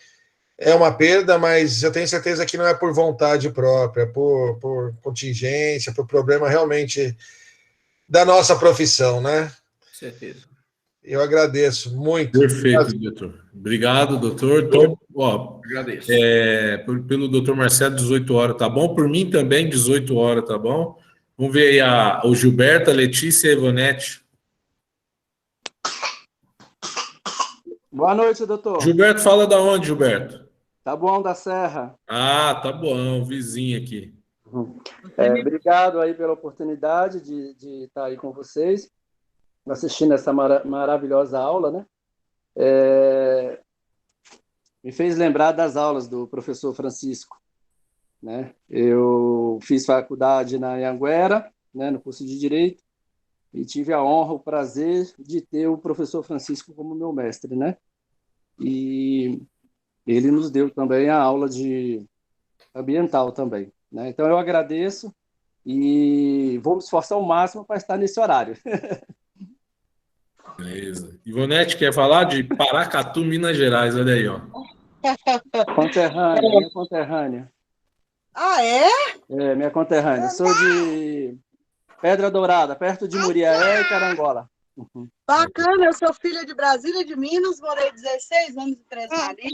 C: é uma perda, mas eu tenho certeza que não é por vontade própria, por contingência, por problema realmente da nossa profissão, né?
B: Certeza.
C: Eu agradeço muito.
A: Perfeito, doutor. Obrigado, doutor. Então, ó,
B: Agradeço.
A: pelo doutor Marcelo, 18 horas, tá bom? Por mim também, 18 horas, tá bom? Vamos ver aí o Gilberto, a Letícia e a Ivonete.
D: Boa noite, doutor.
A: Gilberto, fala da onde, Gilberto?
D: Tá bom, da Serra.
A: Ah, tá bom, vizinho aqui.
D: Obrigado aí pela oportunidade de estar aí com vocês, assistindo essa maravilhosa aula, né? Me fez lembrar das aulas do professor Francisco, né? Eu fiz faculdade na Anhanguera, né, no curso de Direito, e tive a honra, o prazer de ter o professor Francisco como meu mestre, né? E ele nos deu também a aula de ambiental também, né? Então eu agradeço e vou me esforçar ao máximo para estar nesse horário.
A: Beleza. Ivonete, quer falar de Paracatu, Minas Gerais? Olha aí, ó.
D: Conterrânea, minha conterrânea.
E: Ah, é?
D: É, minha conterrânea. Sou de Pedra Dourada, perto de Muriaé e Carangola.
E: Bacana, eu sou filha de Brasília, de Minas, morei 16 anos em Três Marias,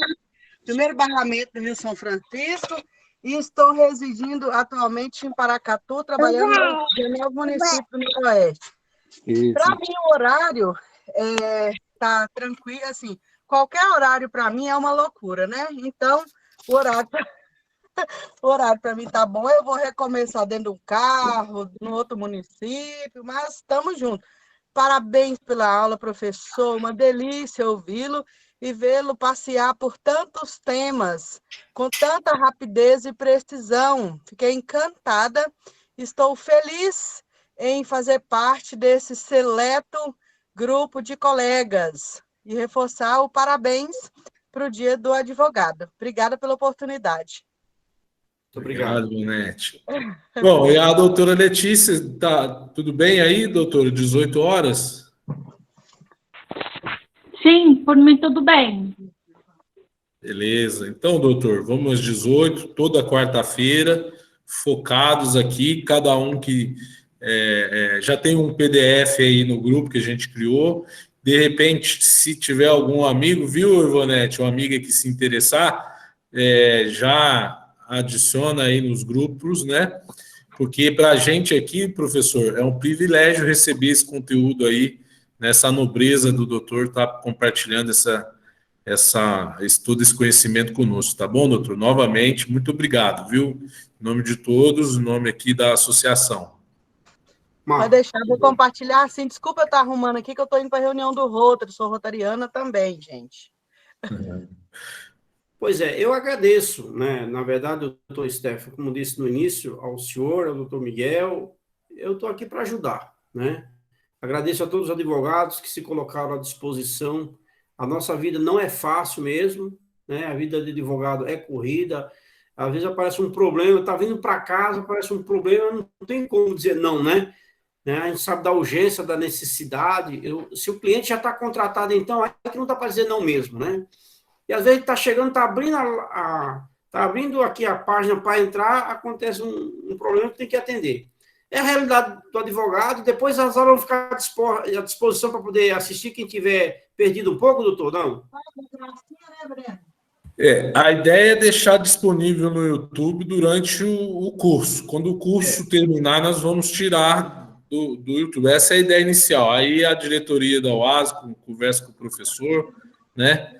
E: primeiro barramento do Rio São Francisco, e estou residindo atualmente em Paracatu, trabalhando no 19 municípios do Noroeste. Para mim, o horário tá tranquilo, assim, qualquer horário para mim é uma loucura, né? Então, o horário para mim tá bom, eu vou recomeçar dentro de um carro, no outro município, mas estamos juntos. Parabéns pela aula, professor, uma delícia ouvi-lo e vê-lo passear por tantos temas, com tanta rapidez e precisão. Fiquei encantada, estou feliz em fazer parte desse seleto grupo de colegas e reforçar o parabéns para o Dia do Advogado. Obrigada pela oportunidade.
B: Muito obrigado.
A: Ivonete. Bom, e a doutora Letícia, tá tudo bem aí, doutora? 18 horas?
F: Sim, por mim tudo bem.
A: Beleza. Então, doutor, vamos às 18, toda quarta-feira, focados aqui, cada um que já tem um PDF aí no grupo que a gente criou. De repente, se tiver algum amigo, viu, Ivonete, uma amiga que se interessar, já adiciona aí nos grupos, né? Porque para a gente aqui, professor, é um privilégio receber esse conteúdo aí, nessa nobreza do doutor estar compartilhando todo esse conhecimento conosco, tá bom, doutor? Novamente, muito obrigado, viu? Em nome de todos, em nome aqui da associação.
E: Pode deixar, vou compartilhar assim. Desculpa eu estar arrumando aqui, que eu estou indo para a reunião do Rotary, sou rotariana também, gente.
B: Pois é, eu agradeço, né? Na verdade, doutor Stefano, como disse no início, ao senhor, ao doutor Miguel, eu estou aqui para ajudar, né? Agradeço a todos os advogados que se colocaram à disposição. A nossa vida não é fácil mesmo, né? A vida de advogado é corrida. Às vezes aparece um problema, está vindo para casa, aparece um problema, não tem como dizer não, né? A gente sabe da urgência, da necessidade. Se o cliente já está contratado, então, aí que não dá para dizer não mesmo, né? E às vezes está chegando, está abrindo tá abrindo aqui a página para entrar, acontece um problema que tem que atender. É a realidade do advogado, depois as aulas vão ficar à disposição para poder assistir quem tiver perdido um pouco, doutor, não?
A: A ideia é deixar disponível no YouTube durante o curso. Quando o curso terminar, nós vamos tirar do YouTube. Essa é a ideia inicial. Aí a diretoria da UAS conversa com o professor, né?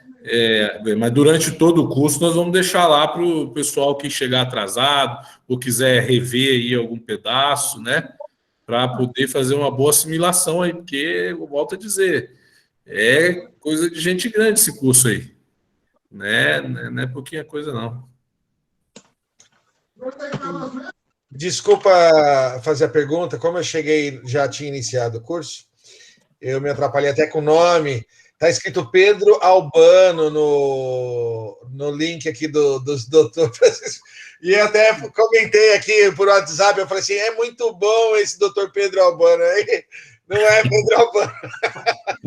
A: Mas durante todo o curso nós vamos deixar lá para o pessoal que chegar atrasado ou quiser rever aí algum pedaço, né? Para poder fazer uma boa assimilação aí, porque eu volto a dizer, é coisa de gente grande esse curso aí, né? Não é pouquinha coisa, não.
C: Desculpa fazer a pergunta, como eu cheguei, já tinha iniciado o curso, eu me atrapalhei até com o nome. Está escrito Pedro Albano no link aqui dos doutor Francisco. E eu até comentei aqui por WhatsApp, eu falei assim, é muito bom esse doutor Pedro Albano aí, Não é, Pedro Albano.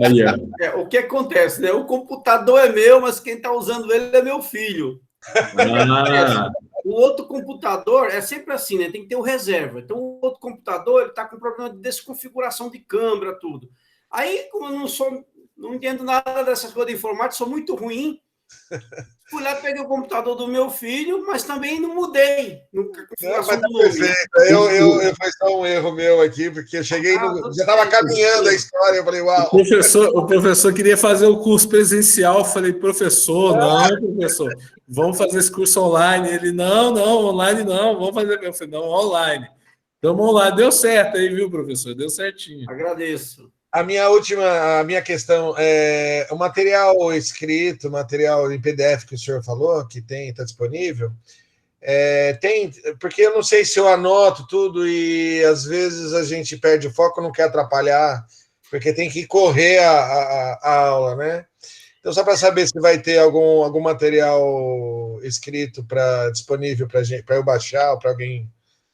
A: Aí, ó.
B: O que acontece, né? O computador é meu, mas quem está usando ele é meu filho.
A: Ah,
B: O outro computador é sempre assim, né? Tem que ter o reserva. Então, o outro computador ele está com problema de desconfiguração de câmera, tudo. Aí, como eu não entendo nada dessas coisas de informática, sou muito ruim. Fui lá, peguei o computador do meu filho, mas também não mudei. Nunca configuração do nome.
C: Perfeito. Foi só um erro meu aqui, porque eu cheguei já estava caminhando a história, eu falei, uau.
A: o professor queria fazer o curso presencial, eu falei, professor, vamos fazer esse curso online. Ele, não, online não, vamos fazer. Eu falei, não, online. Então, vamos lá, deu certo aí, viu, professor? Deu certinho.
B: Agradeço.
C: A minha questão é o material escrito, material em PDF que o senhor falou, que está disponível. Porque eu não sei se eu anoto tudo e às vezes a gente perde o foco, não quer atrapalhar, porque tem que correr a aula, né? Então, só para saber se vai ter algum material escrito disponível para eu baixar ou para alguém.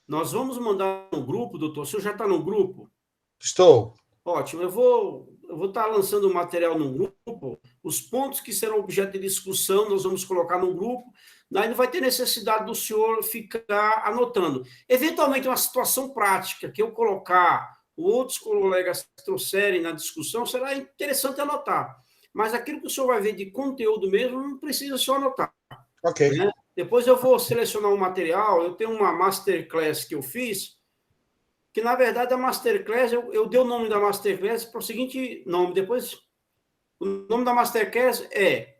B: Nós vamos mandar no grupo, doutor. O senhor já está no grupo?
C: Estou.
B: Ótimo. Eu vou estar lançando o material no grupo. Os pontos que serão objeto de discussão, nós vamos colocar no grupo. Daí não vai ter necessidade do senhor ficar anotando. Eventualmente, uma situação prática que eu colocar, outros colegas trouxerem na discussão, será interessante anotar. Mas aquilo que o senhor vai ver de conteúdo mesmo, não precisa só anotar.
C: Ok.
B: Né? Depois eu vou selecionar um material. Eu tenho uma masterclass que eu fiz, que, na verdade, a masterclass, eu dei o nome da masterclass para o seguinte nome. Depois, o nome da masterclass é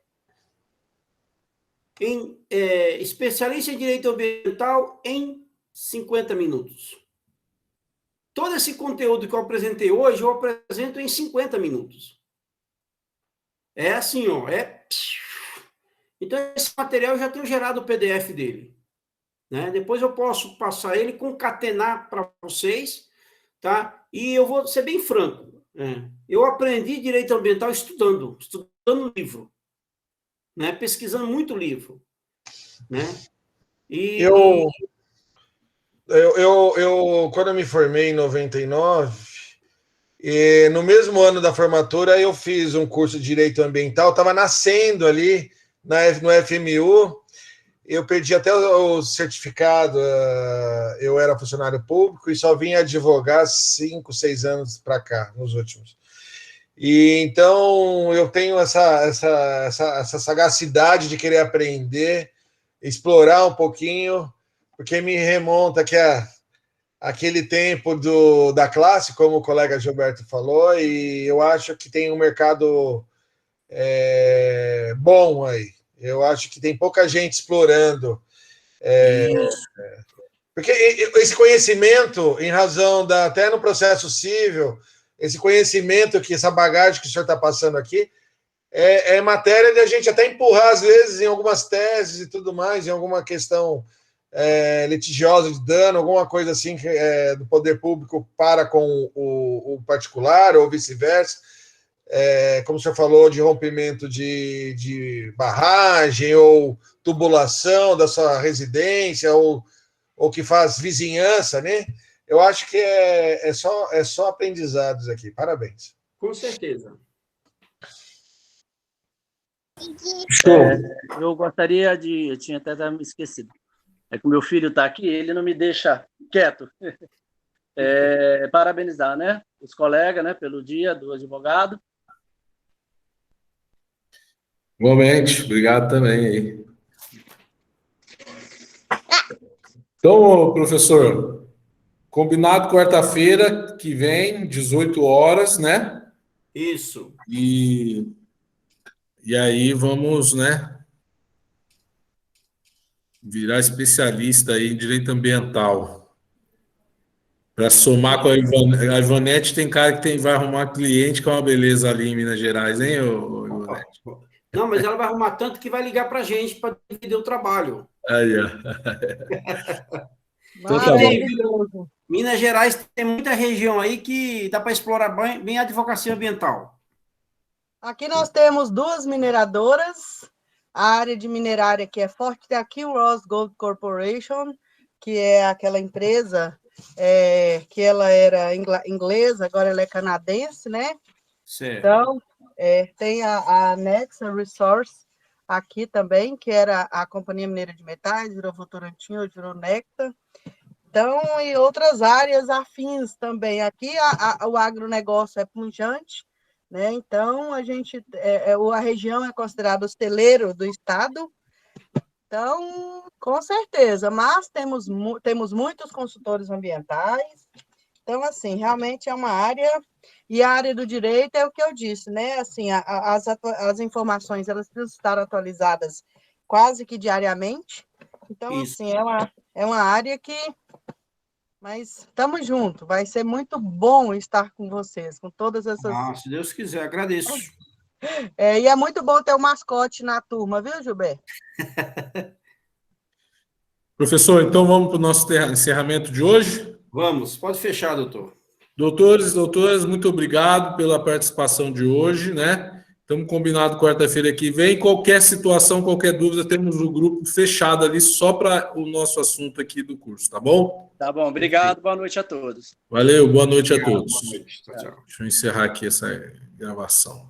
B: especialista em direito ambiental em 50 minutos. Todo esse conteúdo que eu apresentei hoje, eu apresento em 50 minutos. É assim, ó. Então, esse material eu já tenho gerado o PDF dele. Né? Depois eu posso passar ele, concatenar para vocês, tá? E eu vou ser bem franco. Eu aprendi direito ambiental estudando livro, né? Pesquisando muito livro, né?
C: Quando eu me formei em 99, no mesmo ano da formatura, eu fiz um curso de Direito Ambiental, estava nascendo ali no FMU, eu perdi até o certificado, eu era funcionário público e só vim advogar 5, 6 anos para cá, nos últimos. E então eu tenho essa sagacidade de querer aprender, explorar um pouquinho, porque me remonta que aquele tempo da classe, como o colega Gilberto falou, e eu acho que tem um mercado bom aí. Eu acho que tem pouca gente explorando. Porque esse conhecimento, em razão até no processo civil, esse conhecimento, essa bagagem que o senhor está passando aqui, é matéria de a gente até empurrar, às vezes, em algumas teses e tudo mais, em alguma questão litigiosa de dano, alguma coisa assim do poder público para com o particular ou vice-versa. Como o senhor falou, de rompimento de barragem ou tubulação da sua residência ou que faz vizinhança, né? Eu acho que é só aprendizados aqui. Parabéns.
B: Com certeza.
D: Eu gostaria eu tinha até me esquecido. É que o meu filho está aqui, ele não me deixa quieto. Parabenizar, né, os colegas, né, pelo dia do advogado.
A: Igualmente, obrigado também aí. Então, professor, combinado quarta-feira que vem, 18 horas, né?
B: Isso.
A: E aí vamos, né, virar especialista aí em direito ambiental. Para somar com a Ivonete, tem cara que vai arrumar cliente, que é uma beleza ali em Minas Gerais, hein, Ivonete?
B: Não, mas ela vai arrumar tanto que vai ligar para a gente para dividir o trabalho.
A: Aí, ó.
E: Então, tá bom.
B: Minas Gerais tem muita região aí que dá para explorar bem a advocacia ambiental.
E: Aqui nós temos 2 mineradoras. A área de minerária que é forte tem a Kinross Gold Corporation, que é aquela empresa que ela era inglesa, agora ela é canadense, né?
B: Certo.
E: Então, tem a Nexa Resource aqui também, que era a Companhia Mineira de Metais, virou Votorantim, hoje virou Necta. Então, e outras áreas afins também. Aqui o agronegócio é pujante, né? Então, a região é considerada o celeiro do estado. Então, com certeza, mas temos muitos consultores ambientais. Então, assim, realmente é uma área, e a área do direito é o que eu disse, né? Assim, as informações elas precisam estar atualizadas quase que diariamente. Então,
B: Isso.
E: assim, é uma área que. Mas estamos juntos, vai ser muito bom estar com vocês, com todas essas.
B: Se Deus quiser, agradeço.
E: E é muito bom ter o mascote na turma, viu, Gilberto?
A: Professor, então vamos para o nosso encerramento de hoje?
B: Vamos, pode fechar, doutor.
A: Doutores e doutoras, muito obrigado pela participação de hoje, né? Estamos combinados quarta-feira que vem. Qualquer situação, qualquer dúvida, temos o grupo fechado ali só para o nosso assunto aqui do curso, tá bom?
D: Tá bom, obrigado, boa noite a todos.
A: Valeu, boa noite a
B: Obrigado,
A: todos.
B: boa noite. Tchau, tchau.
A: Deixa eu encerrar aqui essa gravação.